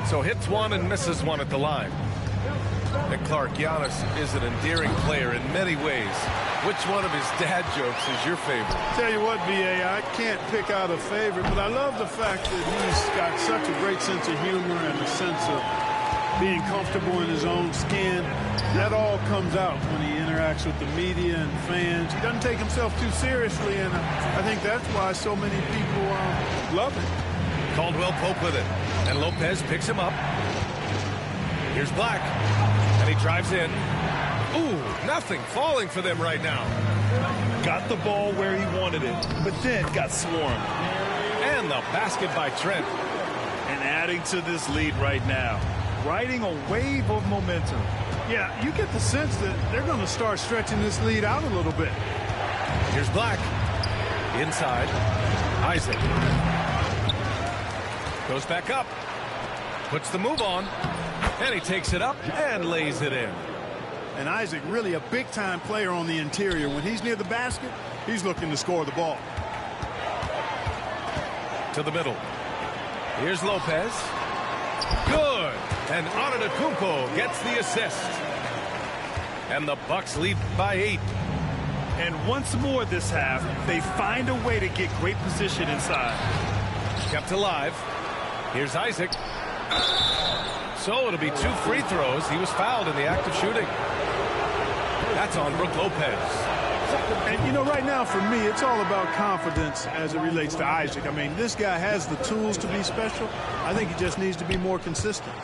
[SPEAKER 1] So hits one and misses one at the line. And Clark, Giannis is an endearing player in many ways. Which one of his dad jokes is your favorite?
[SPEAKER 6] Tell you what, B.A., I can't pick out a favorite, but I love the fact that he's got such a great sense of humor and a sense of being comfortable in his own skin. That all comes out when he interacts with the media and fans. He doesn't take himself too seriously, and I think that's why so many people love him.
[SPEAKER 1] Caldwell Pope with it, and Lopez picks him up. Here's Black, and he drives in. Ooh, nothing falling for them right now.
[SPEAKER 2] Got the ball where he wanted it, but then got swarmed.
[SPEAKER 1] And the basket by Trent.
[SPEAKER 2] And adding to this lead right now, riding a wave of momentum.
[SPEAKER 6] Yeah, you get the sense that they're going to start stretching this lead out a little bit.
[SPEAKER 1] Here's Black. Inside. Isaac. Goes back up. Puts the move on. And he takes it up and lays it in.
[SPEAKER 6] And Isaac, really a big-time player on the interior. When he's near the basket, he's looking to score the ball.
[SPEAKER 1] To the middle. Here's Lopez. Good. And Antetokounmpo gets the assist. And the Bucks lead by 8.
[SPEAKER 2] And once more this half, they find a way to get great position inside.
[SPEAKER 1] Kept alive. Here's Isaac. So it'll be 2 free throws. He was fouled in the act of shooting. That's on Brook Lopez.
[SPEAKER 6] And, you know, right now for me, it's all about confidence as it relates to Isaac. I mean, this guy has the tools to be special. I think he just needs to be more consistent.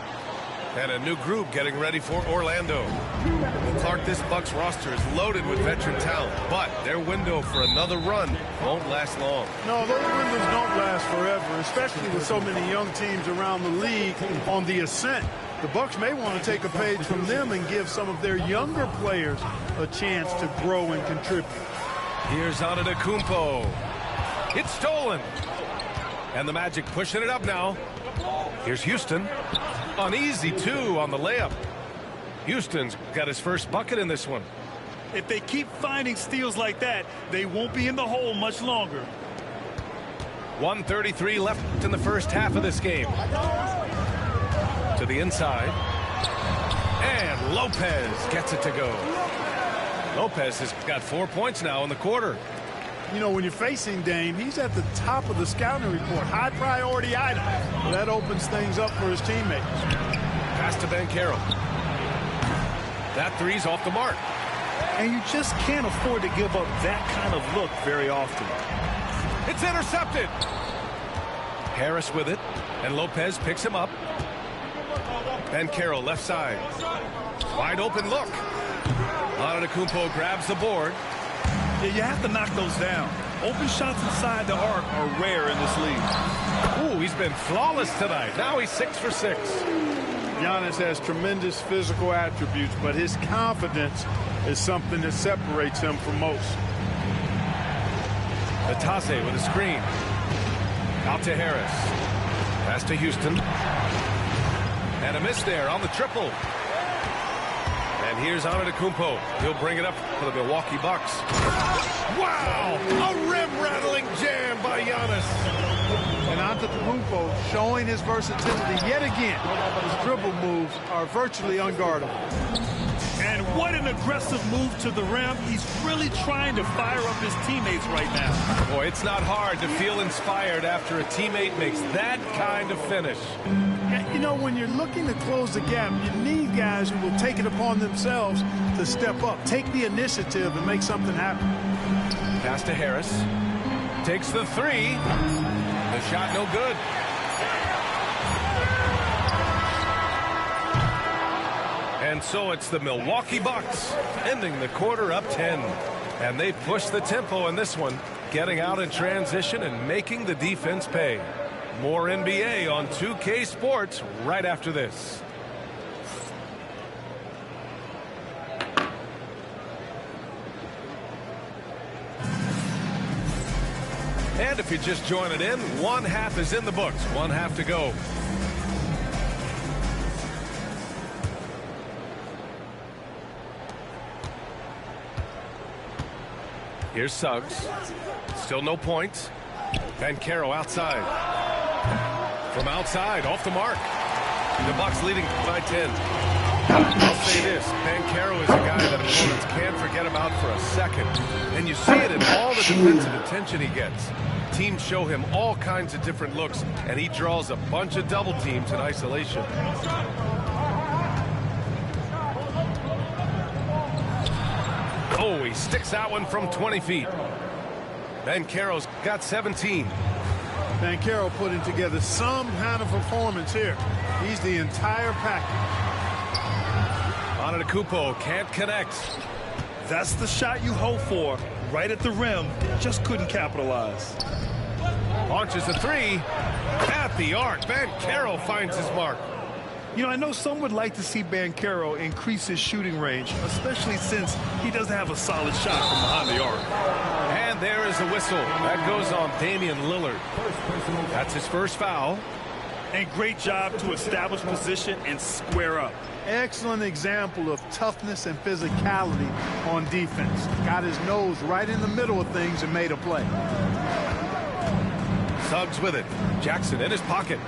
[SPEAKER 1] And a new group getting ready for Orlando. Well, Clark, this Bucks roster is loaded with veteran talent, but their window for another run won't last long.
[SPEAKER 6] No, those windows don't last forever, especially with so many young teams around the league on the ascent. The Bucks may want to take a page from them and give some of their younger players a chance to grow and contribute.
[SPEAKER 1] Here's Antetokounmpo. It's stolen. And the Magic pushing it up now. Here's Houston. An easy 2 on the layup. Houston's got his first bucket in this one.
[SPEAKER 2] If they keep finding steals like that, they won't be in the hole much longer.
[SPEAKER 1] 1:33 left in the first half of this game. To the inside. And Lopez gets it to go. Lopez has got 4 points now in the quarter.
[SPEAKER 6] You know, when you're facing Dame, he's at the top of the scouting report. High priority item. Well, that opens things up for his teammates.
[SPEAKER 1] Pass to Banchero. That three's off the mark.
[SPEAKER 2] And you just can't afford to give up that kind of look very often.
[SPEAKER 1] It's intercepted. Harris with it, and Lopez picks him up. Banchero left side. Wide open look. Antetokounmpo grabs the board.
[SPEAKER 2] Yeah, you have to knock those down. Open shots inside the arc are rare in this league.
[SPEAKER 1] Ooh, he's been flawless tonight. Now he's 6 for 6.
[SPEAKER 6] Giannis has tremendous physical attributes, but his confidence is something that separates him from most.
[SPEAKER 1] Batase with a screen. Out to Harris. Pass to Houston. And a miss there on the triple. And here's Antetokounmpo. He'll bring it up for the Milwaukee Bucks. Wow! A rim-rattling jam by Giannis.
[SPEAKER 6] And Antetokounmpo showing his versatility yet again. His dribble moves are virtually unguardable.
[SPEAKER 2] And what an aggressive move to the rim. He's really trying to fire up his teammates right now.
[SPEAKER 1] Boy, it's not hard to feel inspired after a teammate makes that kind of finish.
[SPEAKER 6] You know, when you're looking to close the gap, you need guys who will take it upon themselves to step up, take the initiative, and make something happen.
[SPEAKER 1] Pass to Harris. Takes the three. The shot no good. And so it's the Milwaukee Bucks ending the quarter up 10. And they push the tempo in this one, getting out in transition and making the defense pay. More NBA on 2K Sports right after this. And if you're just joining in, one half is in the books. One half to go. Here's Suggs. Still no points. Banchero outside. From outside, off the mark. The Bucks leading by 10. I'll say this, Banchero is a guy that opponents can't forget about for a second. And you see it in all the defensive attention he gets. Teams show him all kinds of different looks, and he draws a bunch of double teams in isolation. Oh, he sticks that one from 20 feet. Banchero's got 17.
[SPEAKER 6] Banchero putting together some kind of performance here. He's the entire package.
[SPEAKER 1] Antetokounmpo can't connect.
[SPEAKER 2] That's the shot you hope for. Right at the rim. Just couldn't capitalize.
[SPEAKER 1] Launches a three. At the arc. Banchero finds his mark.
[SPEAKER 2] You know, I know some would like to see Banchero increase his shooting range, especially since he doesn't have a solid shot from behind the arc.
[SPEAKER 1] And there is a whistle. That goes on Damian Lillard. That's his first foul.
[SPEAKER 2] And great job to establish position and square up.
[SPEAKER 6] Excellent example of toughness and physicality on defense. Got his nose right in the middle of things and made a play.
[SPEAKER 1] Suggs with it. Jackson in his pocket.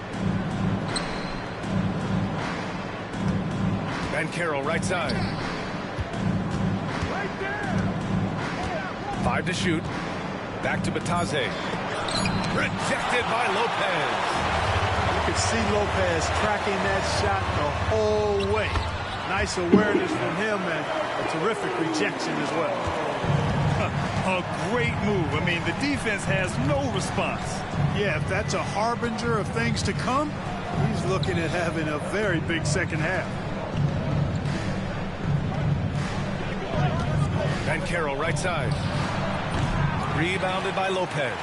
[SPEAKER 1] Banchero right side. 5 to shoot. Back to Batase. Rejected by Lopez.
[SPEAKER 6] You could see Lopez tracking that shot the whole way. Nice awareness from him and a terrific rejection as well.
[SPEAKER 2] A great move. I mean, the defense has no response.
[SPEAKER 6] Yeah, if that's a harbinger of things to come, he's looking at having a very big second half.
[SPEAKER 1] Banchero right side. Rebounded by Lopez.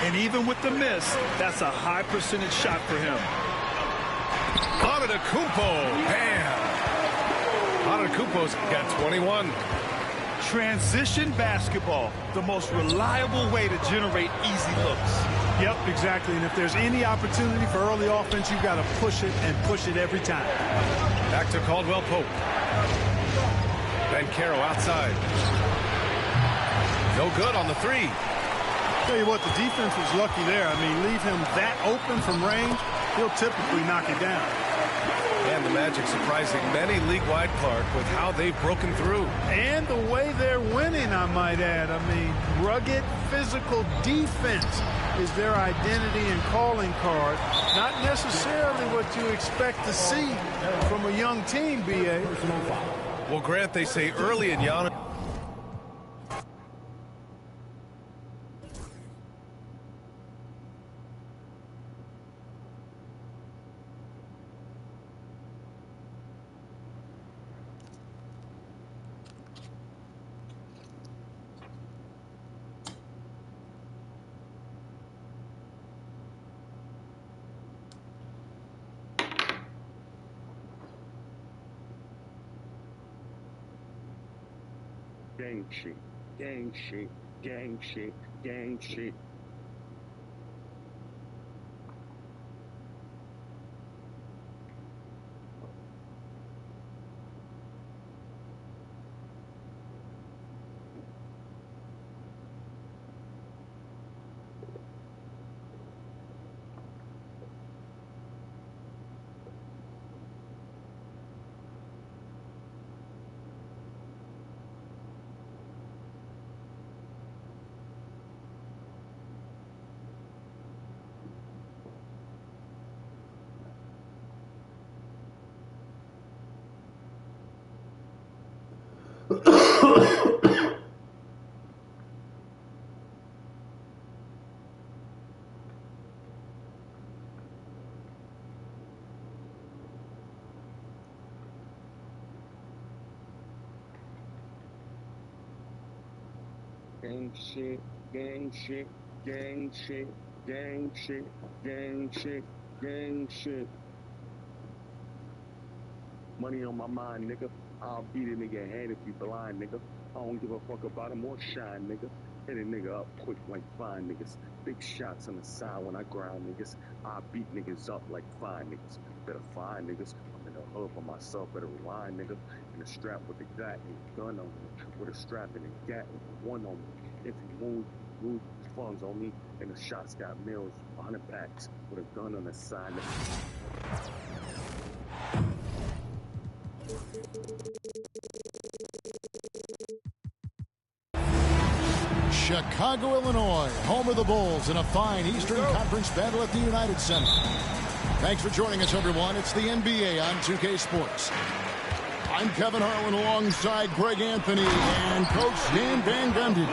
[SPEAKER 2] And even with the miss, that's a high percentage shot for him.
[SPEAKER 1] Antetokounmpo. Bam. Antetokounmpo's got 21.
[SPEAKER 2] Transition basketball, the most reliable way to generate easy looks.
[SPEAKER 6] Yep, exactly. And if there's any opportunity for early offense, you've got to push it and push it every time.
[SPEAKER 1] Back to Caldwell Pope. Banchero outside. No good on the three.
[SPEAKER 6] Tell you what, the defense was lucky there. I mean, leave him that open from range, he'll typically knock it down.
[SPEAKER 1] And the Magic surprising many league-wide, Clark, with how they've broken through.
[SPEAKER 6] And the way they're winning, I might add. I mean, rugged physical defense is their identity and calling card. Not necessarily what you expect to see from a young team, B.A.
[SPEAKER 1] Well, Grant, they say early in Giannis.
[SPEAKER 7] Gang shit, gang shit, gang shit, gang shit. Gang shit, gang shit, gang shit, gang shit, gang shit, gang shit. Money on my mind, nigga. I'll beat a nigga head if you blind, nigga. I don't give a fuck about him or shine, nigga. Hit a nigga up quick like fine niggas. Big shots on the side when I grind niggas. I beat niggas up like fine niggas. Better find niggas. I'm in the hood for myself. Better rewind, nigga. In a strap with the gat and a gun on me. With a strap and a gat and one on me. If you move funds on me. And the shots got mills, 100 packs with a gun on the side.
[SPEAKER 8] Chicago, Illinois, home of the Bulls in a fine Eastern Conference battle at the United Center. Thanks for joining us, everyone. It's the NBA on 2K Sports. I'm Kevin Harlan alongside Greg Anthony and Coach Stan Van Gundy.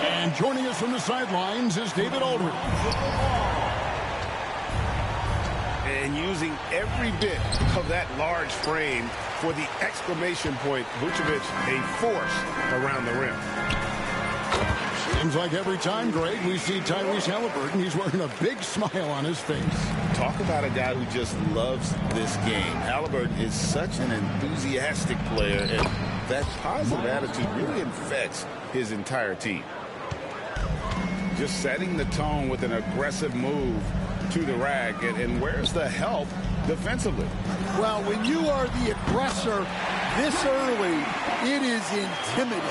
[SPEAKER 8] And joining us from the sidelines is David Aldridge.
[SPEAKER 9] And using every bit of that large frame for the exclamation point, Vucevic, a force around the rim.
[SPEAKER 8] Seems like every time, Greg, we see Tyrese Halliburton, he's wearing a big smile on his face.
[SPEAKER 10] Talk about a guy who just loves this game. Halliburton is such an enthusiastic player, and that positive attitude really infects his entire team. Just setting the tone with an aggressive move to the rack. And where's the help defensively?
[SPEAKER 11] Well, when you are the aggressor this early, it is intimidating.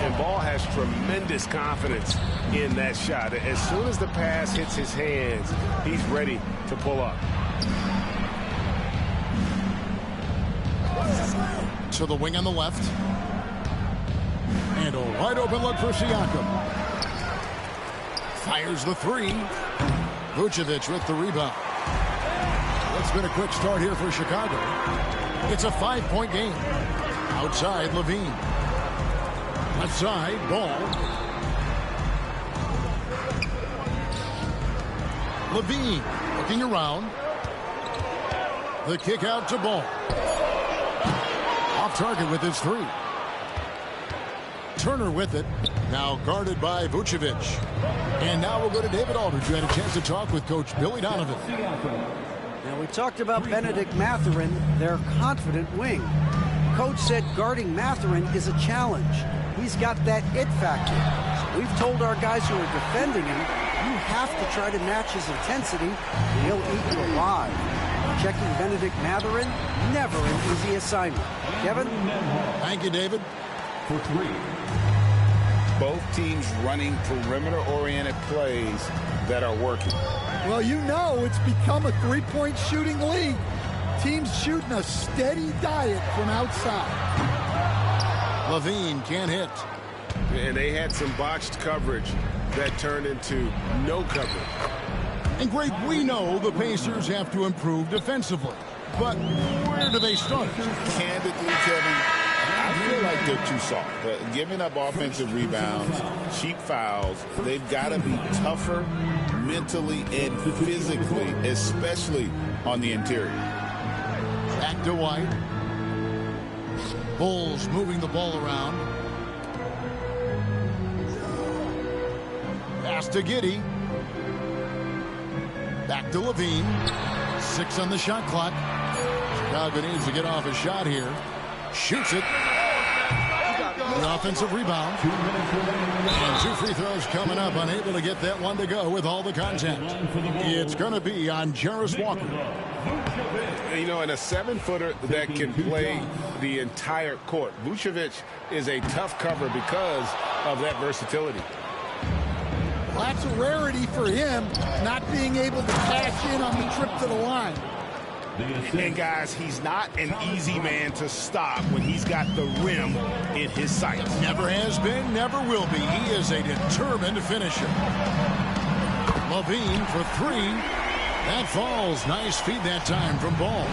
[SPEAKER 9] And Ball has tremendous confidence in that shot. As soon as the pass hits his hands, he's ready to pull up.
[SPEAKER 8] To the wing on the left. And a wide open look for Siakam. Fires the three. Vucevic with the rebound. It's been a quick start here for Chicago. It's a 5-point game. Outside, Levine. Left side, Ball. Levine looking around. The kick out to Ball. Off target with his three. Turner with it. Now guarded by Vucevic. And now we'll go to David Aldridge, who had a chance to talk with Coach Billy Donovan.
[SPEAKER 12] Now, we talked about Benedict Mathurin, their confident wing. Coach said guarding Mathurin is a challenge. He's got that it factor. So we've told our guys who are defending him, you have to try to match his intensity, and he'll eat you alive. Checking Benedict Mathurin, never an easy assignment. Kevin?
[SPEAKER 8] Thank you, David.
[SPEAKER 4] For 3.
[SPEAKER 10] Both teams running perimeter-oriented plays that are working.
[SPEAKER 11] Well, you know it's become a three-point shooting league. Teams shooting a steady diet from outside.
[SPEAKER 8] LaVine can't hit.
[SPEAKER 9] And they had some botched coverage that turned into no coverage.
[SPEAKER 8] And Greg, we know the Pacers have to improve defensively. But where do they start?
[SPEAKER 10] Candidly, Kevin, I feel like they're too soft. Giving up offensive rebounds, cheap fouls, they've got to be tougher mentally and physically, especially on the interior.
[SPEAKER 8] Back to White. Bulls moving the ball around. Pass to Giddey. Back to LaVine. 6 on the shot clock. Chicago needs to get off a shot here. Shoots it. The offensive rebound. And 2 free throws coming up. Unable to get that one to go with all the contact. It's going to be on Jarris Walker.
[SPEAKER 9] You know, and a 7-footer that can play the entire court. Vucevic is a tough cover because of that versatility.
[SPEAKER 11] Well, that's a rarity for him, not being able to cash in on the trip to the line.
[SPEAKER 9] And guys, he's not an easy man to stop when he's got the rim in his sights.
[SPEAKER 8] Never has been, never will be. He is a determined finisher. LaVine for 3. That falls. Nice feed that time from Ball.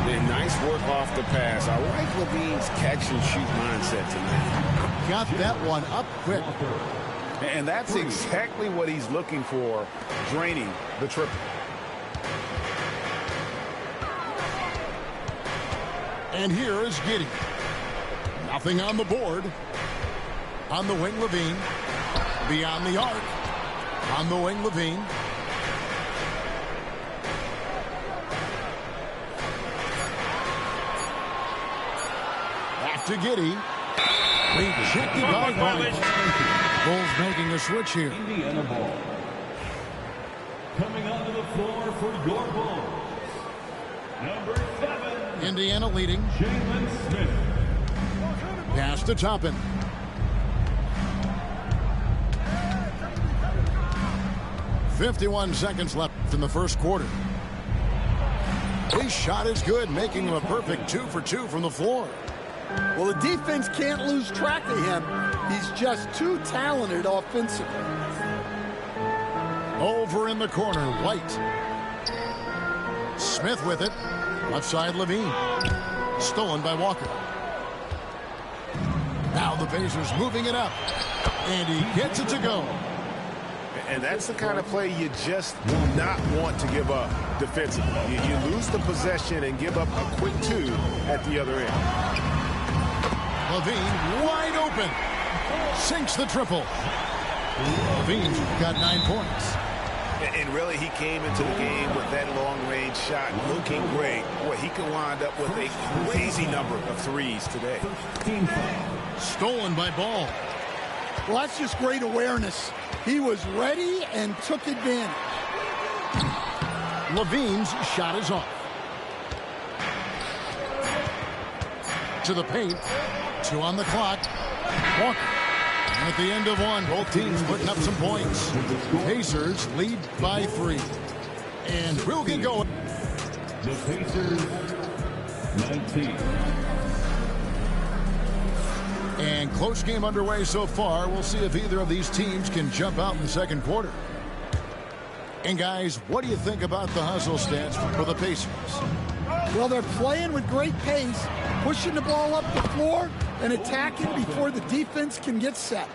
[SPEAKER 9] And nice work off the pass. I like LaVine's catch-and-shoot mindset tonight.
[SPEAKER 8] Got that one up quick.
[SPEAKER 9] And that's exactly what he's looking for, draining the triple.
[SPEAKER 8] And here is Giddey. Nothing on the board. On the wing, LaVine. Beyond the arc. On the wing, LaVine. Back to Giddey. Rejected by White. Bulls making a switch here.
[SPEAKER 4] Indiana ball. Coming onto the floor for your Bulls. Number 7.
[SPEAKER 8] Indiana leading.
[SPEAKER 4] Jalen Smith.
[SPEAKER 8] Pass to Toppin. .51 seconds left in the first quarter. His shot is good, making him a perfect 2 for 2 from the floor.
[SPEAKER 11] Well, the defense can't lose track of him. He's just too talented offensively.
[SPEAKER 8] Over in the corner, White. Smith with it. Left side, LaVine. Stolen by Walker. Now the Pacers moving it up. And he gets it to go.
[SPEAKER 9] And that's the kind of play you just do not want to give up defensively. You lose the possession and give up a quick 2 at the other end.
[SPEAKER 8] LaVine wide open. Sinks the triple. LaVine's got 9 points.
[SPEAKER 9] And really, he came into the game with that long-range shot looking great. Boy, he could wind up with a crazy number of threes today.
[SPEAKER 8] Stolen by Ball.
[SPEAKER 11] Well, that's just great awareness. He was ready and took advantage.
[SPEAKER 8] LaVine's shot is off. To the paint. 2 on the clock. Walker. And at the end of 1, both teams putting up some points. Pacers lead by 3. And we'll get going.
[SPEAKER 4] The Pacers, 19.
[SPEAKER 8] And close game underway so far. We'll see if either of these teams can jump out in the second quarter. And guys, what do you think about the hustle stats for the Pacers?
[SPEAKER 11] Well, they're playing with great pace, pushing the ball up the floor and attacking before the defense can get set.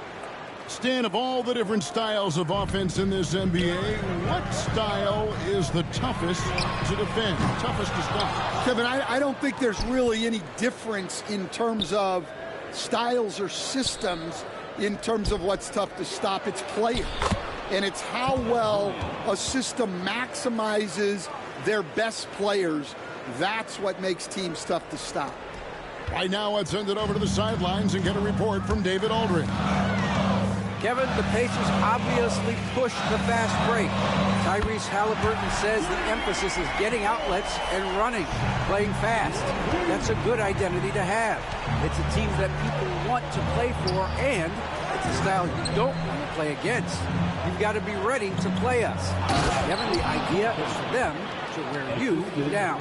[SPEAKER 8] Stan, of all the different styles of offense in this NBA, what style is the toughest to defend, toughest to stop?
[SPEAKER 11] Kevin, I don't think there's really any difference in terms of styles or systems in terms of what's tough to stop. It's players. And it's how well a system maximizes their best players. That's what makes teams tough to stop.
[SPEAKER 8] Right now, let's send it over to the sidelines and get a report from David Aldridge.
[SPEAKER 12] Kevin, the Pacers obviously pushed the fast break. Tyrese Halliburton says the emphasis is getting outlets and running, playing fast. That's a good identity to have. It's a team that people want to play for, and it's a style you don't want to play against. You've got to be ready to play us. Kevin, the idea is for them to wear you down.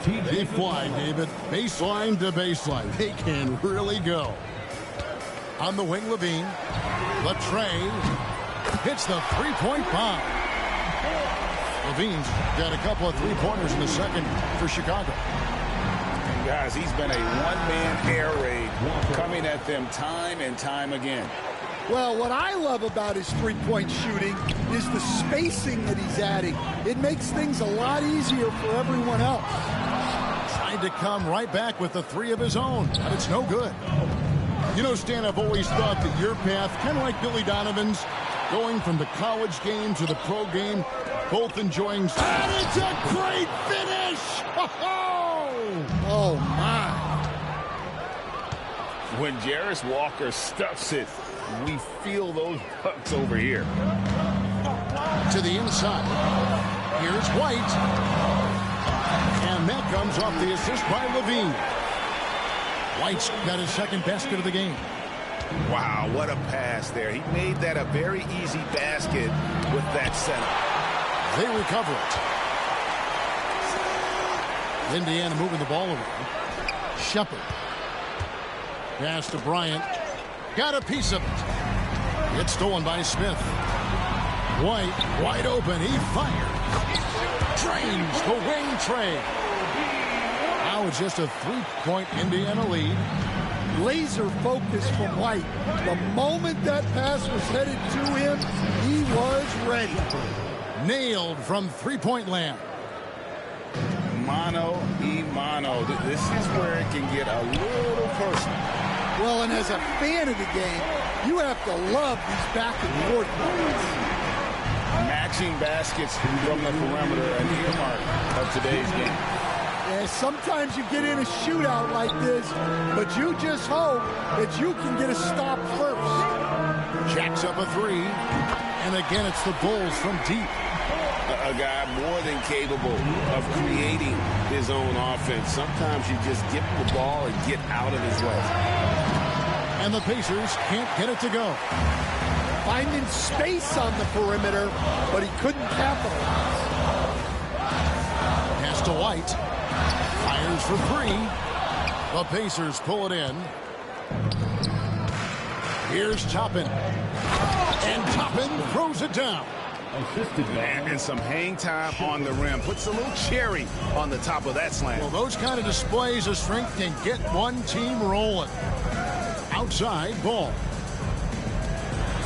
[SPEAKER 8] They fly, David. Baseline to baseline. They can really go. On the wing, Levine. Latrey hits the three-point bomb. Levine's got a couple of three-pointers in the second for Chicago.
[SPEAKER 10] And guys, he's been a one-man air raid coming at them time and time again.
[SPEAKER 11] Well, what I love about his three-point shooting is the spacing that he's adding. It makes things a lot easier for everyone else.
[SPEAKER 8] Trying to come right back with the three of his own, but it's no good. You know, Stan, I've always thought that your path, kind of like Billy Donovan's, going from the college game to the pro game, both enjoying... And it's a great finish!
[SPEAKER 11] Oh, my.
[SPEAKER 10] When Jarris Walker stuffs it, we feel those bucks over here.
[SPEAKER 8] To the inside. Here's White. And that comes off the assist by Levine. White's got his second basket of the game.
[SPEAKER 10] Wow, what a pass there. He made that a very easy basket with that setup.
[SPEAKER 8] They recover it. Indiana moving the ball around. Shepard. Pass to Bryant. Got a piece of it. It's stolen by Smith. White wide open. He fired. Drains the wing trade. Now it's just a three-point Indiana lead.
[SPEAKER 11] Laser focus from White. The moment that pass was headed to him, he was ready.
[SPEAKER 8] Nailed from three-point land.
[SPEAKER 10] Mano y mano. This is where it can get a little personal.
[SPEAKER 11] Well, and as a fan of the game, you have to love these back-and-forth moments.
[SPEAKER 10] Matching baskets from the perimeter, an earmark of today's game.
[SPEAKER 11] Yeah, sometimes you get in a shootout like this, but you just hope that you can get a stop first.
[SPEAKER 8] Jacks up a three, and again it's the Bulls from deep.
[SPEAKER 10] A guy more than capable of creating his own offense. Sometimes you just give him the ball and get out of his way.
[SPEAKER 8] And the Pacers can't get it to go.
[SPEAKER 11] Finding space on the perimeter, but he couldn't capitalize.
[SPEAKER 8] Pass to White. Fires for three. The Pacers pull it in. Here's Toppin. And Toppin throws it down.
[SPEAKER 10] And some hang time on the rim. Puts a little cherry on the top of that slam.
[SPEAKER 8] Well, those kind of displays of strength can get one team rolling. Outside ball.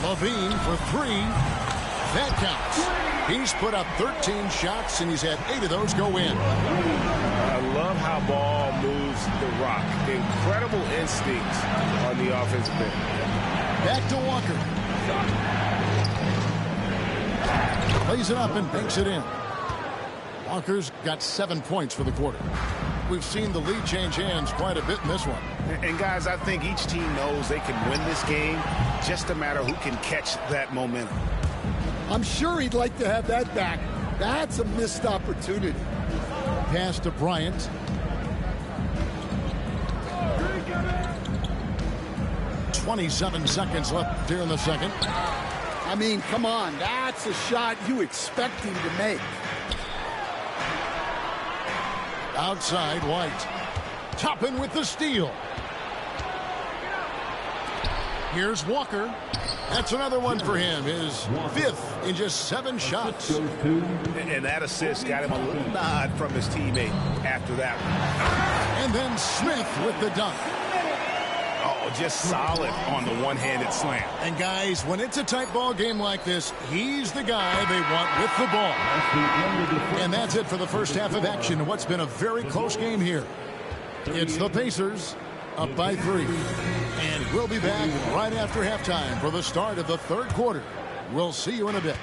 [SPEAKER 8] Levine for three. That counts. He's put up 13 shots, and he's had 8 of those go in.
[SPEAKER 10] I love how Ball moves the rock. Incredible instincts on the offensive end.
[SPEAKER 8] Back to Walker. Plays it up and banks it in. Walker's got 7 points for the quarter. We've seen the lead change hands quite a bit in this one.
[SPEAKER 10] And guys, I think each team knows they can win this game. Just a matter who can catch that momentum.
[SPEAKER 11] I'm sure he'd like to have that back. That's a missed opportunity.
[SPEAKER 8] Pass to Bryant. .27 seconds left here in the second.
[SPEAKER 11] I mean, come on. That's a shot you expect him to make.
[SPEAKER 8] Outside, White. Toppin with the steal. Here's Walker. That's another one for him. His 5th in just 7 shots.
[SPEAKER 10] And that assist got him a little nod from his teammate after that one.
[SPEAKER 8] And then Smith with the dunk.
[SPEAKER 10] Oh, just solid on the one-handed slam.
[SPEAKER 8] And guys, when it's a tight ball game like this, he's the guy they want with the ball. And that's it for the first half of action in what's been a very close game here. It's the Pacers up by 3. And we'll be back right after halftime for the start of the third quarter. We'll see you in a bit.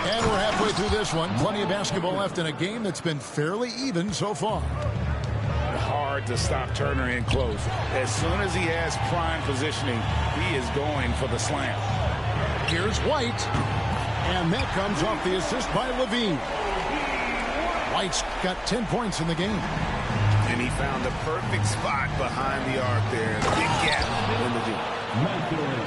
[SPEAKER 8] And we're halfway through this one. Plenty of basketball left in a game that's been fairly even so far.
[SPEAKER 10] hard to stop Turner in close. As soon as he has prime positioning, he is going for the slam.
[SPEAKER 8] Here's White. And that comes off the assist by Levine. White's got 10 points in the game.
[SPEAKER 10] And he found the perfect spot behind the arc there. Big gap in the deep.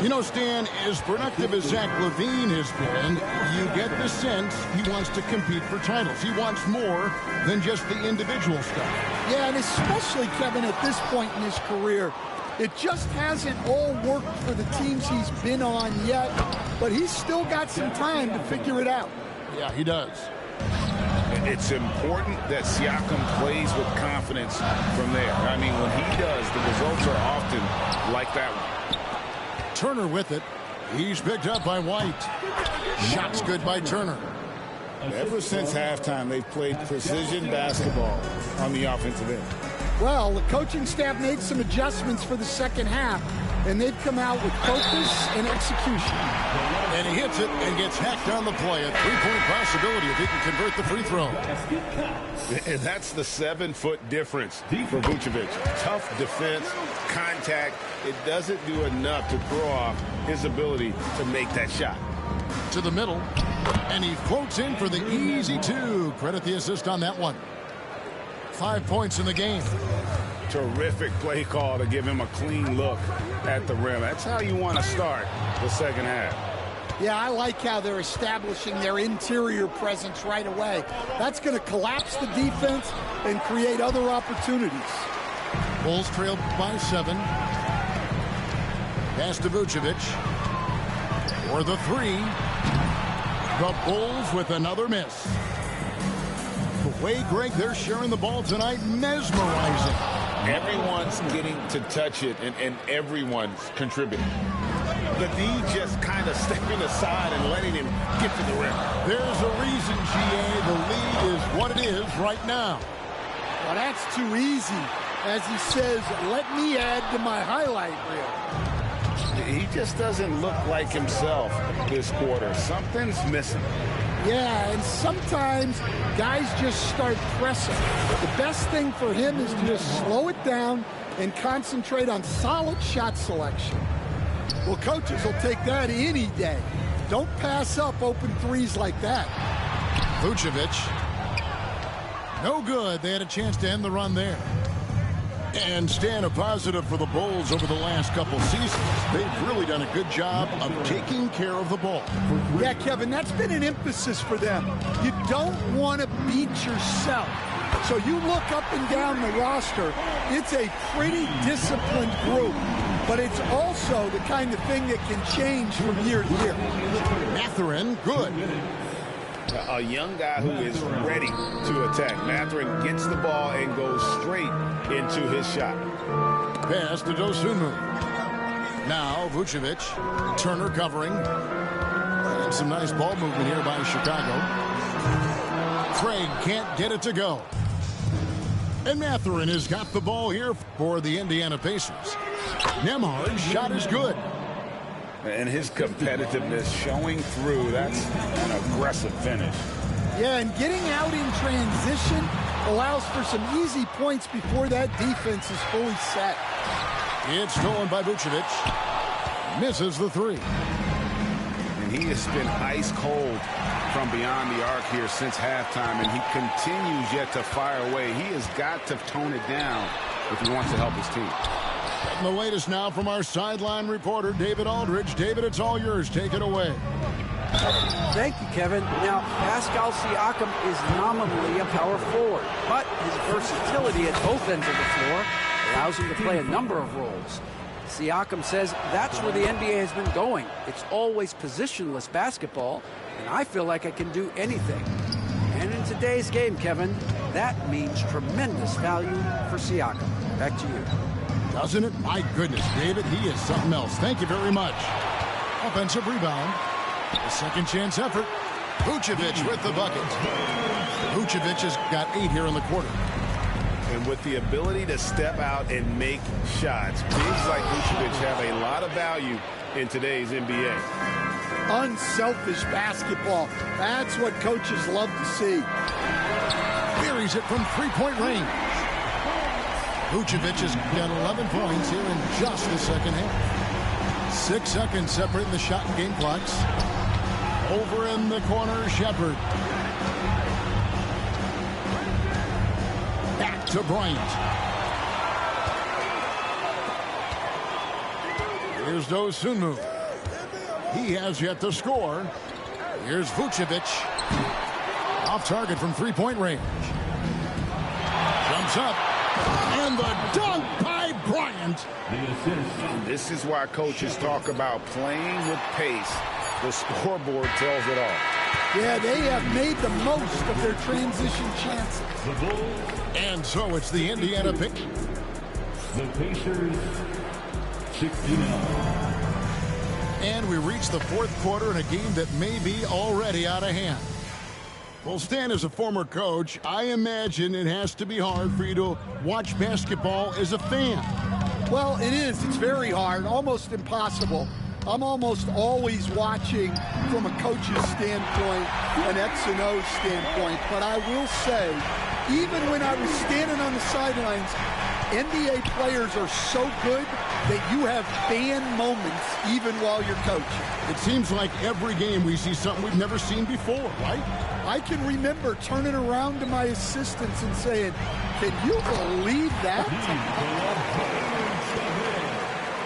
[SPEAKER 8] You know, Stan, as productive as Zach LaVine has been, you get the sense he wants to compete for titles. He wants more than just the individual stuff.
[SPEAKER 11] Yeah, and especially, Kevin, at this point in his career, it just hasn't all worked for the teams he's been on yet, but he's still got some time to figure it out.
[SPEAKER 8] Yeah, he does.
[SPEAKER 10] It's important that Siakam plays with confidence from there. I mean, when he does, the results are often like that one.
[SPEAKER 8] Turner with it. He's picked up by White. Shots good by Turner.
[SPEAKER 10] Ever since halftime, they've played precision basketball on the offensive end.
[SPEAKER 11] Well, the coaching staff made some adjustments for the second half, and they've come out with focus and execution.
[SPEAKER 8] And he hits it and gets hacked on the play. A three-point possibility if he can convert the free throw.
[SPEAKER 10] And that's the 7-foot difference for Vucevic. Tough defense, contact. It doesn't do enough to throw off his ability to make that shot.
[SPEAKER 8] To the middle, and he floats in for the easy two. Credit the assist on that one. 5 points in the game.
[SPEAKER 10] Terrific play call to give him a clean look at the rim. That's how you want to start the second half.
[SPEAKER 11] Yeah, I like how they're establishing their interior presence right away. That's going to collapse the defense and create other opportunities.
[SPEAKER 8] Bulls trail by 7. Pass to Vucevic. For the three. The Bulls with another miss. The way, Greg, they're sharing the ball tonight, mesmerizing.
[SPEAKER 10] Everyone's getting to touch it, and everyone's contributing. The D just kind of stepping aside and letting him get to the rim.
[SPEAKER 8] There's a reason, GA, the lead is what it is right now.
[SPEAKER 11] Well, that's too easy. As he says, let me add to my highlight reel.
[SPEAKER 10] He just doesn't look like himself this quarter. Something's missing.
[SPEAKER 11] Yeah, and sometimes guys just start pressing. The best thing for him is to just slow it down and concentrate on solid shot selection. Well, coaches will take that any day. Don't pass up open threes like that.
[SPEAKER 8] Vucevic. No good. They had a chance to end the run there. And Stan, a positive for the Bulls over the last couple seasons. They've really done a good job of taking care of the ball.
[SPEAKER 11] Yeah, Kevin, that's been an emphasis for them. You don't want to beat yourself. So you look up and down the roster, it's a pretty disciplined group. But it's also the kind of thing that can change from year to year.
[SPEAKER 8] Mathurin, good.
[SPEAKER 10] A young guy who is ready to attack. Mathurin gets the ball and goes straight into his shot.
[SPEAKER 8] Pass to Dosunmu. Now Vucevic. Turner covering. And some nice ball movement here by Chicago. Craig can't get it to go. And Mathurin has got the ball here for the Indiana Pacers. Nembhard's shot is good.
[SPEAKER 10] And his competitiveness showing through. That's an aggressive finish.
[SPEAKER 11] Yeah, and getting out in transition allows for some easy points before that defense is fully set.
[SPEAKER 8] It's stolen by Vucevic. Misses the three.
[SPEAKER 10] And he has been ice cold from beyond the arc here since halftime, and he continues yet to fire away. He has got to tone it down if he wants to help his team.
[SPEAKER 8] And the latest now from our sideline reporter, David Aldridge. David, it's all yours. Take it away.
[SPEAKER 12] Thank you, Kevin. Now, Pascal Siakam is nominally a power forward, but his versatility at both ends of the floor allows him to play a number of roles. Siakam says that's where the NBA has been going. It's always positionless basketball, and I feel like I can do anything. And in today's game, Kevin, that means tremendous value for Siakam. Back to you.
[SPEAKER 8] Doesn't it? My goodness, David, he is something else. Thank you very much. Offensive rebound. A second chance effort. Vucevic with the bucket. Vucevic has got 8 here in the quarter.
[SPEAKER 10] And with the ability to step out and make shots, bigs like Vucevic have a lot of value in today's NBA.
[SPEAKER 11] Unselfish basketball. That's what coaches love to see.
[SPEAKER 8] Buries it from three-point range. Vucevic has got 11 points here in just the second half. 6 seconds separating the shot and game clocks. Over in the corner, Shepherd. Back to Bryant. Here's Dosunmu. He has yet to score. Here's Vucevic. Off target from three-point range. Jumps up. And the dunk by Bryant.
[SPEAKER 10] This is why coaches talk about playing with pace. The scoreboard tells it all.
[SPEAKER 11] Yeah, they have made the most of their transition chances.
[SPEAKER 8] And so it's the Indiana pick.
[SPEAKER 4] The Pacers, 69.
[SPEAKER 8] And we reach the fourth quarter in a game that may be already out of hand. Well, Stan, as a former coach, I imagine it has to be hard for you to watch basketball as a fan.
[SPEAKER 11] Well, it is. It's very hard, almost impossible. I'm almost always watching from a coach's standpoint, an X and O standpoint. But I will say, even when I was standing on the sidelines, NBA players are so good that you have fan moments even while you're coaching.
[SPEAKER 8] It seems like every game we see something we've never seen before, right?
[SPEAKER 11] I can remember turning around to my assistants and saying, can you believe that?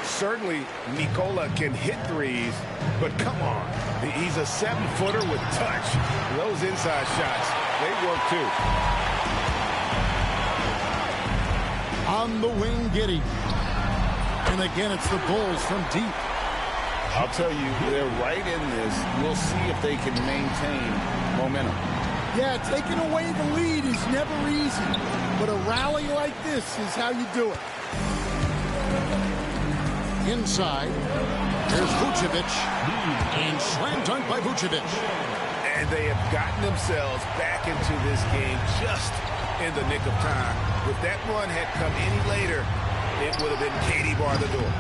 [SPEAKER 10] Certainly, Nikola can hit threes, but come on. He's a 7-footer with touch. Those inside shots, they work too.
[SPEAKER 8] On the wing, Giddey. And again, it's the Bulls from deep.
[SPEAKER 10] I'll tell you, they're right in this. We'll see if they can maintain momentum.
[SPEAKER 11] Yeah, taking away the lead is never easy, but a rally like this is how you do it.
[SPEAKER 8] Inside, there's Vucevic, and slam dunk by Vucevic.
[SPEAKER 10] And they have gotten themselves back into this game just in the nick of time. If that run had come any later, it would have been Katie bar the door.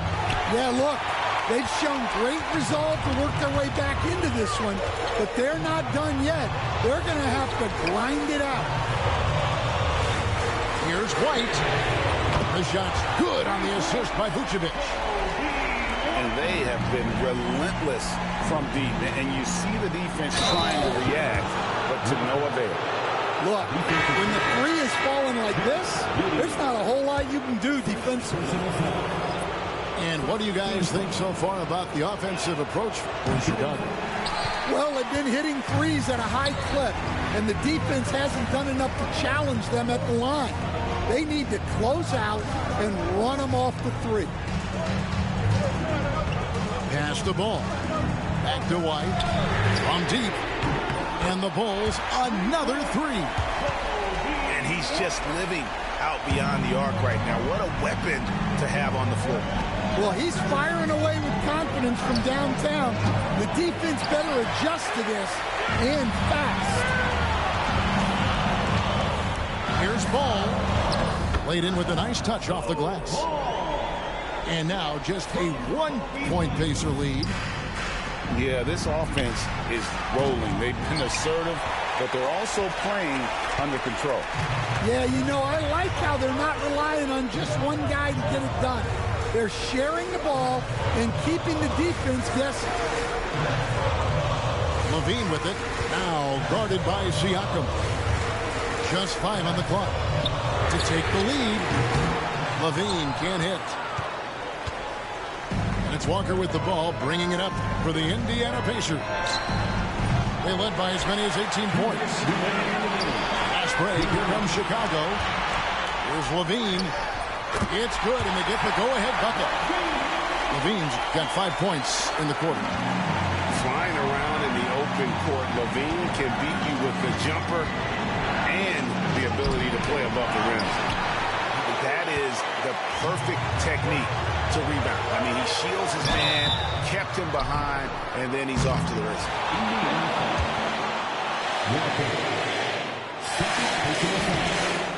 [SPEAKER 11] Yeah, look, they've shown great resolve to work their way back into this one, but they're not done yet. They're going to have to grind it out.
[SPEAKER 8] Here's White. The shot's good on the assist by Vucevic.
[SPEAKER 10] And they have been relentless from deep. And you see the defense trying to react, but to no avail.
[SPEAKER 11] Look, when the three is falling like this, there's not a whole lot you can do defensively.
[SPEAKER 8] And what do you guys think so far about the offensive approach for Chicago?
[SPEAKER 11] Well, they've been hitting threes at a high clip, and the defense hasn't done enough to challenge them at the line. They need to close out and run them off the three.
[SPEAKER 8] Pass the ball. Back to White. From deep. And the Bulls, another three.
[SPEAKER 10] And he's just living out beyond the arc right now. What a weapon to have on the floor.
[SPEAKER 11] Well, he's firing away with confidence from downtown. The defense better adjust to this, and fast.
[SPEAKER 8] Here's Ball. Laid in with a nice touch off the glass. And now just a 1-point Pacer lead.
[SPEAKER 10] Yeah, this offense is rolling. They've been assertive, but they're also playing under control.
[SPEAKER 11] Yeah, you know, I like how they're not relying on just one guy to get it done. They're sharing the ball and keeping the defense guessing.
[SPEAKER 8] Levine with it. Now guarded by Siakam. Just 5 on the clock. To take the lead. Levine can't hit. And it's Walker with the ball, bringing it up for the Indiana Pacers. They led by as many as 18 points. Fast break. Here comes Chicago. Here's Levine. It's good, and they get the go-ahead bucket. Levine's got 5 points in the quarter.
[SPEAKER 10] Flying around in the open court, Levine can beat you with the jumper and the ability to play above the rim. That is the perfect technique to rebound. I mean, he shields his man, kept him behind, and then he's off to the races.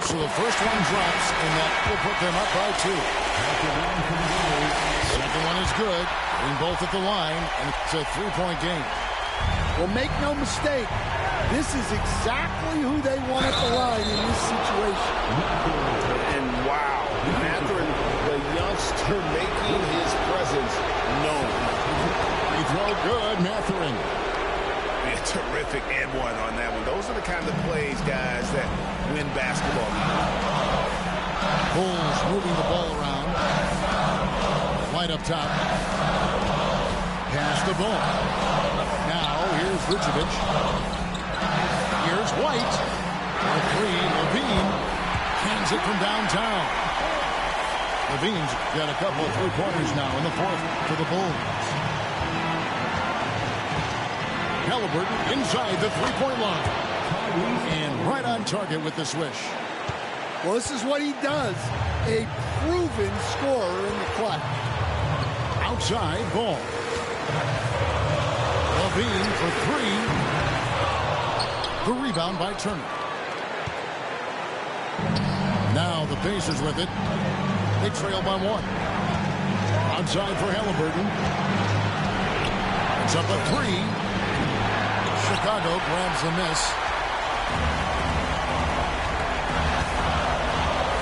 [SPEAKER 8] So the first one drops, and that will put them up by 2. Second one is good. In both at the line, and it's a 3-point game.
[SPEAKER 11] Well, make no mistake, this is exactly who they want at the line in this situation.
[SPEAKER 10] And wow,
[SPEAKER 9] Terrific and one on that one. Those are the kind of plays, guys, that win basketball.
[SPEAKER 8] Bulls moving the ball around. White up top. Pass the ball. Now here's Vucevic. Here's White. A three. Levine hands it from downtown. Levine's got a couple of three-pointers now in the fourth for the Bulls. Haliburton inside the three-point line. And right on target with the swish.
[SPEAKER 11] Well, this is what he does. A proven scorer in the clutch.
[SPEAKER 8] Outside ball. Levine for three. The rebound by Turner. Now the Pacers with it. They trail by one. Outside for Haliburton. It's up a three. Chicago grabs the miss.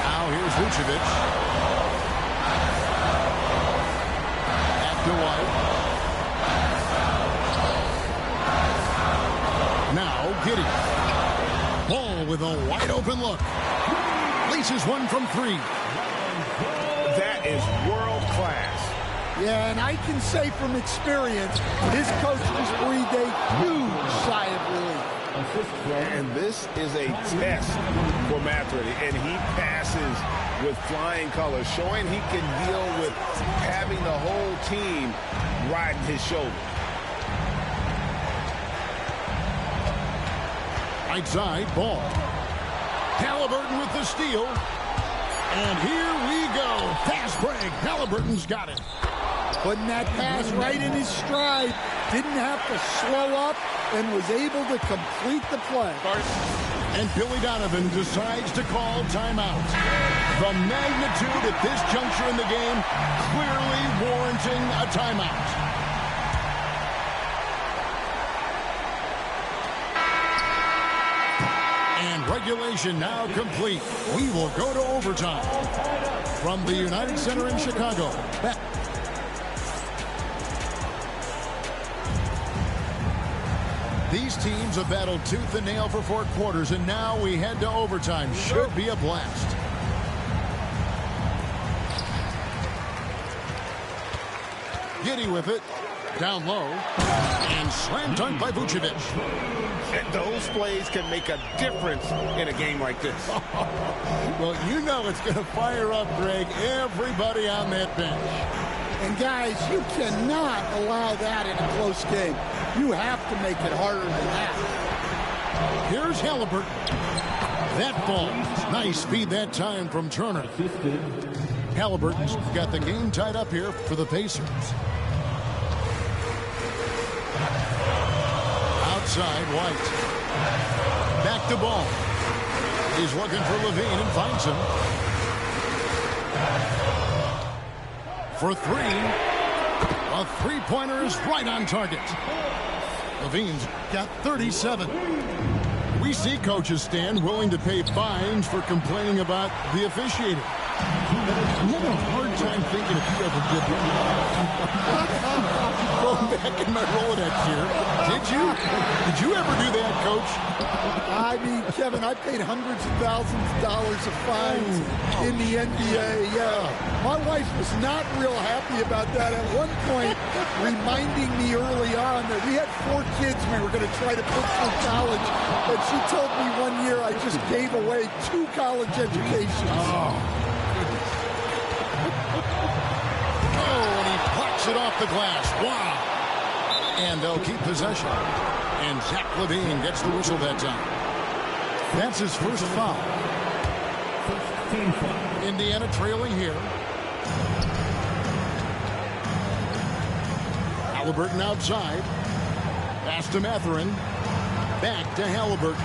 [SPEAKER 8] Now here's Vucevic. Back to White. Now Giddey. Ball with a wide open look. Laces one from three.
[SPEAKER 9] That is world class.
[SPEAKER 11] Yeah, and I can say from experience, his coach just breathed a huge sigh of relief.
[SPEAKER 9] And this is a test for Mathurin, and he passes with flying colors, showing he can deal with having the whole team riding his shoulder.
[SPEAKER 8] Right side, ball. Haliburton with the steal. And here we go. Fast break. Haliburton's got it.
[SPEAKER 11] Putting that pass right in his stride. Didn't have to slow up and was able to complete the play.
[SPEAKER 8] And Billy Donovan decides to call timeout. The magnitude at this juncture in the game clearly warranting a timeout. And regulation now complete. We will go to overtime. From the United Center in Chicago. These teams have battled tooth and nail for 4 quarters, and now we head to overtime. Should be a blast. Giddey with it. Down low. And slam dunk by Vucevic.
[SPEAKER 9] And those plays can make a difference in a game like this.
[SPEAKER 8] Well, you know it's going to fire up, Greg, everybody on that bench.
[SPEAKER 11] And guys, you cannot allow that in a close game. You have to make it harder than that.
[SPEAKER 8] Here's Haliburton. That ball. Nice feed that time from Turner. Haliburton's got the game tied up here for the Pacers. Outside, White. Back to ball. He's looking for Levine and finds him. For three. A three-pointer is right on target. Levine's got 37. We see coaches stand willing to pay fines for complaining about the officiating. I'm having a hard time thinking if you ever did that. Going back in my Rolodex here. Did you ever do that, Coach?
[SPEAKER 11] I mean, Kevin, I paid hundreds of thousands of dollars of fines in the NBA. Yeah, my wife was not real happy about that. At one point, reminding me early on that we had 4 kids we were going to try to put through college, and she told me one year I just gave away 2 college educations.
[SPEAKER 8] And he plucks it off the glass. Wow. And they'll keep possession. And Zach LaVine gets the whistle that time. That's his first foul. Indiana trailing here. Haliburton outside. Pass to Mathurin. Back to Haliburton.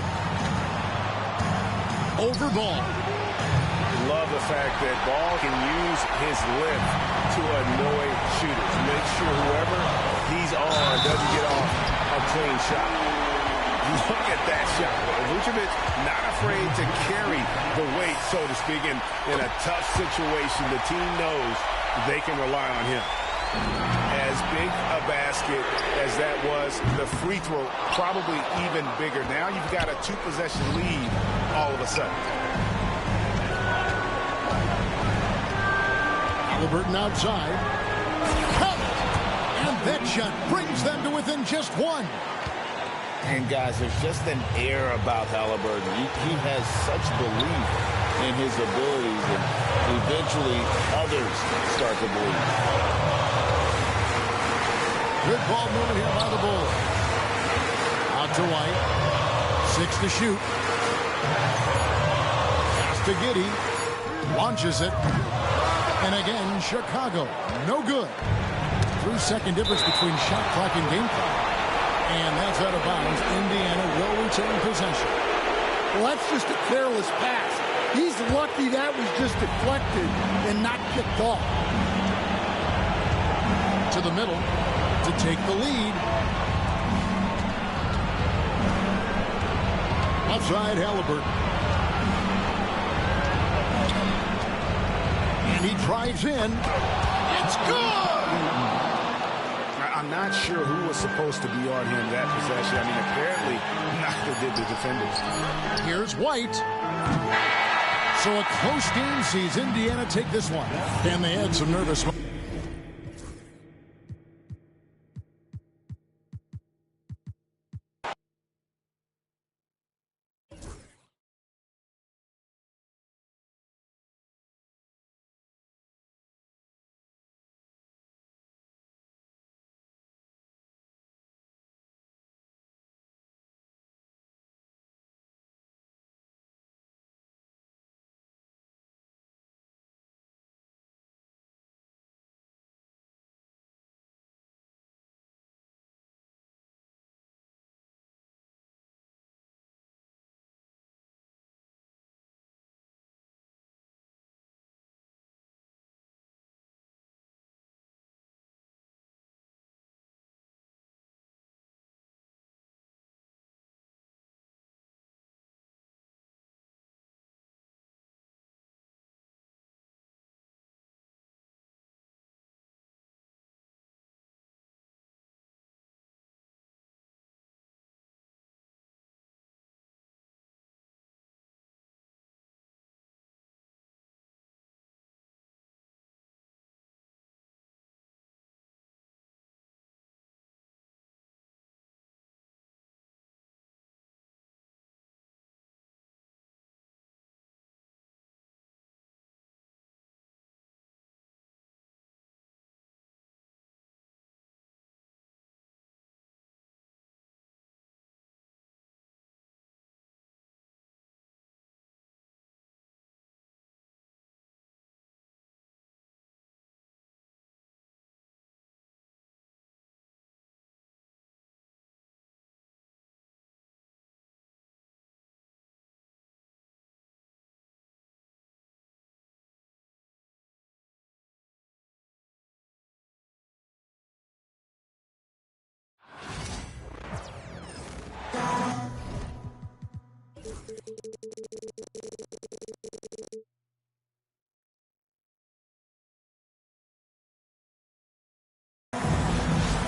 [SPEAKER 8] Over Ball.
[SPEAKER 9] Love the fact that Ball can use his lift to annoy shooters. Make sure whoever he's on doesn't get off a clean shot. Look at that shot. Vucevic not afraid to carry the weight, so to speak, in a tough situation. The team knows they can rely on him. As big a basket as that was, the free throw probably even bigger. Now you've got a 2-possession lead all of a sudden.
[SPEAKER 8] Haliburton outside. Count it! And that shot brings them to within just one.
[SPEAKER 10] And guys, there's just an air about Haliburton. He has such belief in his abilities, and eventually others start to believe.
[SPEAKER 8] Good ball movement here by the Bulls. Out to White. 6 to shoot. Pass to Giddey. Launches it. And again, Chicago. No good. 3-second difference between shot clock and game clock. And that's out of bounds. Indiana will retain possession.
[SPEAKER 11] Well, that's just a careless pass. He's lucky that was just deflected and not kicked off.
[SPEAKER 8] To the middle to take the lead. Outside Haliburton. And he drives in. It's good!
[SPEAKER 9] I'm not sure who was supposed to be on him that possession. I mean, apparently neither did the defenders.
[SPEAKER 8] Here's White. So a close game sees Indiana take this one. And they had some nervous.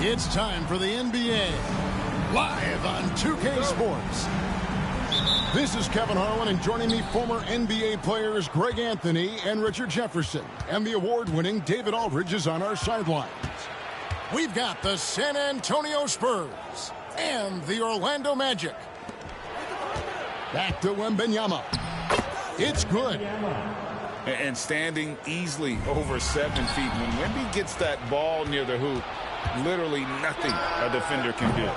[SPEAKER 8] It's time for the NBA, live on 2K Sports. This is Kevin Harlan, and joining me, former NBA players Greg Anthony and Richard Jefferson. And the award-winning David Aldridge is on our sidelines. We've got the San Antonio Spurs and the Orlando Magic. Back to Wembanyama. It's good.
[SPEAKER 10] And standing easily over 7 feet. When Wemby gets that ball near the hoop, literally nothing a defender can do.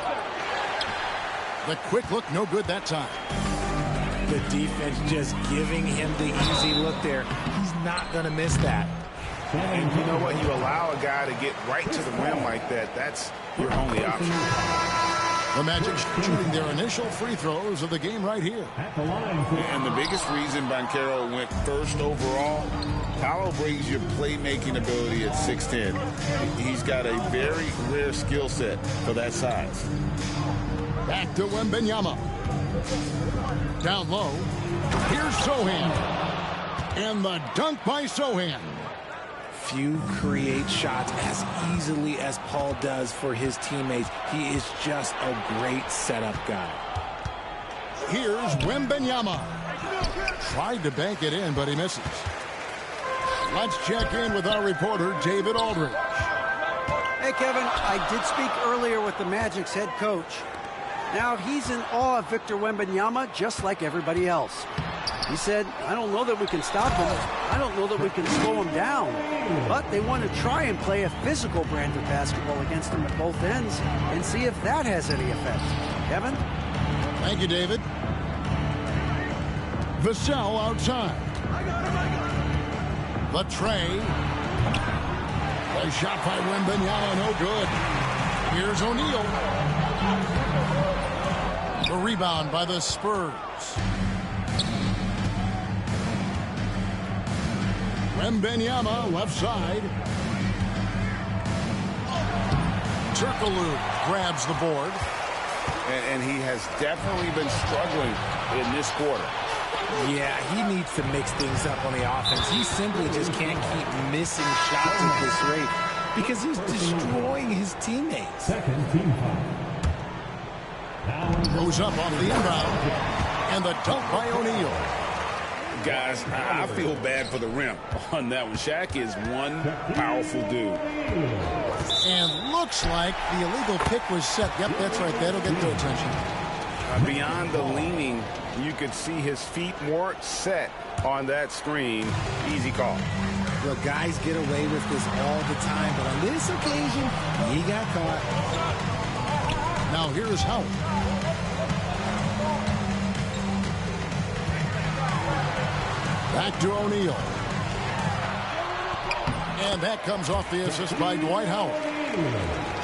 [SPEAKER 8] The quick look, no good that time.
[SPEAKER 13] The defense just giving him the easy look there. He's not going to miss that.
[SPEAKER 9] And you know what? You allow a guy to get right to the rim like that. That's your only option.
[SPEAKER 8] The Magic shooting their initial free throws of the game right here.
[SPEAKER 10] And the biggest reason Banchero went first overall, Paolo brings your playmaking ability at 6'10". He's got a very rare skill set for that size.
[SPEAKER 8] Back to Wembanyama. Down low. Here's Sohan. And the dunk by Sohan.
[SPEAKER 13] few create shots as easily as Paul does for his teammates. He is just a great setup guy.
[SPEAKER 8] Here's Wembanyama. Tried to bank it in, but he misses. Let's check in with our reporter, David Aldridge.
[SPEAKER 12] Hey, Kevin, I did speak earlier with the Magic's head coach. Now, he's in awe of Victor Wembanyama, just like everybody else. He said, I don't know that we can stop him. I don't know that we can slow him down. But they want to try and play a physical brand of basketball against him at both ends and see if that has any effect. Kevin?
[SPEAKER 8] Thank you, David. Vassell outside. The tray. A shot by Wembanyama, no good. Here's O'Neal. The rebound by the Spurs. Wembanyama, left side. Turkoglu grabs the board.
[SPEAKER 10] And he has definitely been struggling in this quarter.
[SPEAKER 13] Yeah, he needs to mix things up on the offense. He simply just can't keep missing shots at this rate because he's destroying his teammates.
[SPEAKER 4] Second team foul.
[SPEAKER 8] Goes up off the inbound. And the dunk by O'Neal.
[SPEAKER 10] Guys, I feel bad for the rim on that one. Shaq is one powerful dude.
[SPEAKER 8] And looks like the illegal pick was set. Yep, that's right. That'll get their attention.
[SPEAKER 10] Beyond the leaning, you could see his feet weren't set on that screen. Easy call.
[SPEAKER 13] Well, guys get away with this all the time, but on this occasion, he got caught.
[SPEAKER 8] Now here's Howard. Back to O'Neal. And that comes off the assist by Dwight Howard.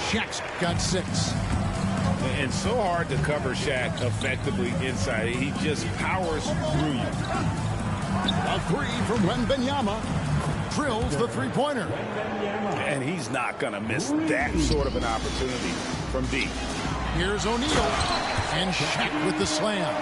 [SPEAKER 8] Shaq's got 6.
[SPEAKER 10] And so hard to cover Shaq effectively inside. He just powers through you.
[SPEAKER 8] A 3 from Wembanyama. Drills the three-pointer.
[SPEAKER 10] And he's not going to miss that sort of an opportunity from deep.
[SPEAKER 8] Here's O'Neal. And Shaq with the slam.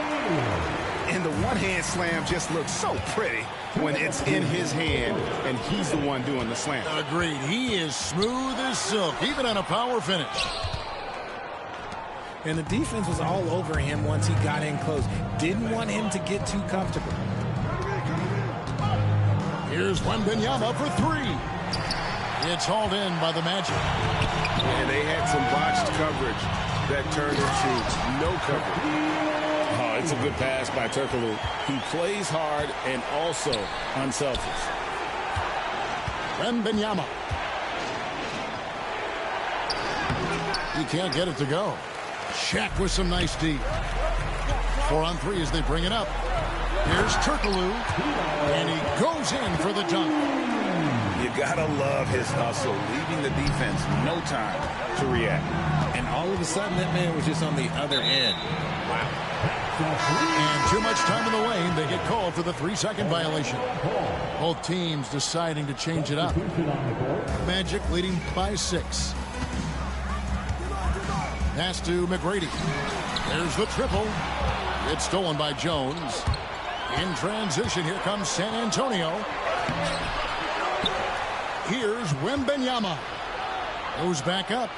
[SPEAKER 10] And the one-hand slam just looks so pretty when it's in his hand and he's the one doing the slam.
[SPEAKER 8] Agreed. He is smooth as silk, even on a power finish.
[SPEAKER 13] And the defense was all over him once he got in close. Didn't want him to get too comfortable.
[SPEAKER 8] Here's Wembanyama for 3. It's hauled in by the Magic.
[SPEAKER 10] And they had some botched coverage that turned into no coverage. Oh, it's a good pass by Turkoglu. He plays hard and also unselfish.
[SPEAKER 8] Wembanyama. He can't get it to go. Shaq with some nice D. 4 on 3 as they bring it up. Here's Turkoglu. And he goes in for the dunk.
[SPEAKER 10] You gotta love his hustle, leaving the defense no time to react.
[SPEAKER 13] And all of a sudden, that man was just on the other end. Wow.
[SPEAKER 8] And too much time in the lane. They get called for the 3-second violation. Both teams deciding to change it up. Magic leading by 6. Pass to McGrady. There's the triple. It's stolen by Jones. In transition, here comes San Antonio. Here's Wembanyama. Goes back up.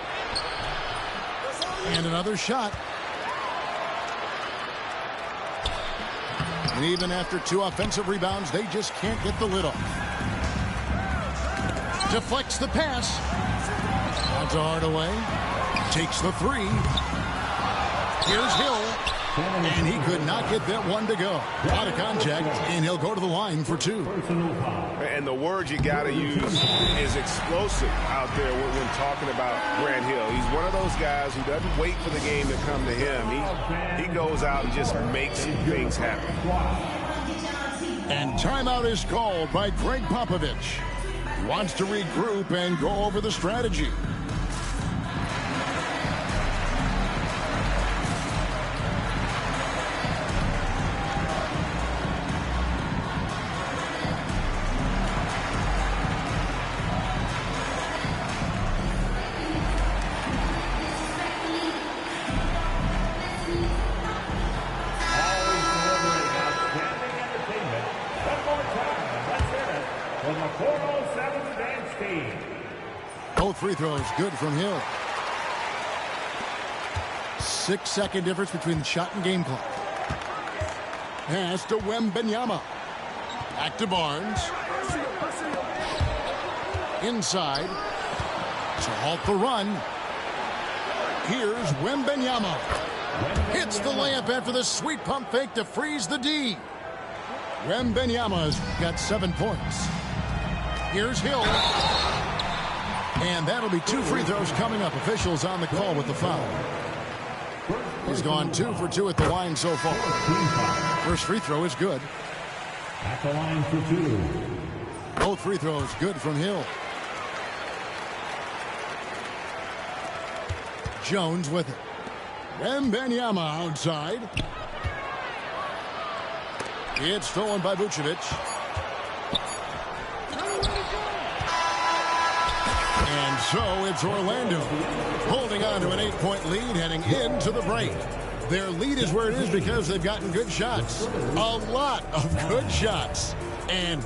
[SPEAKER 8] And another shot. And even after 2 offensive rebounds, they just can't get the lid off. Deflects the pass. That's a Hardaway. Takes the 3. Here's Hill. And he could not get that one to go. Out of contact, and he'll go to the line for 2.
[SPEAKER 10] And the word you got to use is explosive out there when talking about Grant Hill. He's one of those guys who doesn't wait for the game to come to him. He goes out and just makes things happen.
[SPEAKER 8] And timeout is called by Greg Popovich. He wants to regroup and go over the strategy. Both free throws good from Hill. 6-second difference between the shot and game clock. Pass to Wembanyama. Back to Barnes. Inside. To halt the run. Here's Wembanyama. Hits the layup after the sweet pump fake to freeze the D. Wembanyama's got 7 points. Here's Hill. And that'll be 2 free throws coming up. Officials on the call with the foul. He's gone 2 for 2 at the line so far. First free throw is good.
[SPEAKER 4] At the line for 2.
[SPEAKER 8] Both free throws good from Hill. Jones with it. Wembanyama outside. It's stolen by Vucevic. And so it's Orlando holding on to an 8-point lead heading into the break. Their lead is where it is because they've gotten good shots. A lot of good shots. And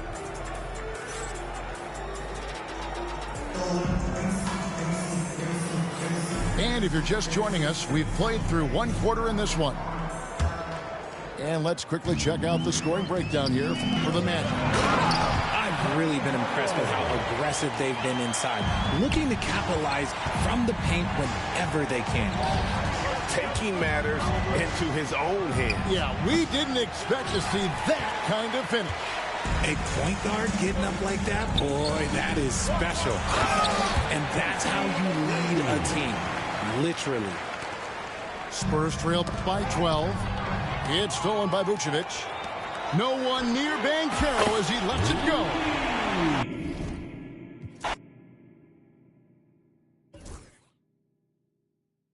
[SPEAKER 8] if you're just joining us, we've played through 1 quarter in this one. And let's quickly check out the scoring breakdown here for the Magic.
[SPEAKER 13] I've really been impressed with how aggressive they've been inside, looking to capitalize from the paint whenever they can.
[SPEAKER 9] Taking matters into his own hands.
[SPEAKER 8] Yeah, we didn't expect to see that kind of finish.
[SPEAKER 13] A point guard getting up like that, boy, that is special. And that's how you lead a team, literally.
[SPEAKER 8] Spurs trail by 12. It's stolen by Vucevic. No one near Banchero as he lets it go.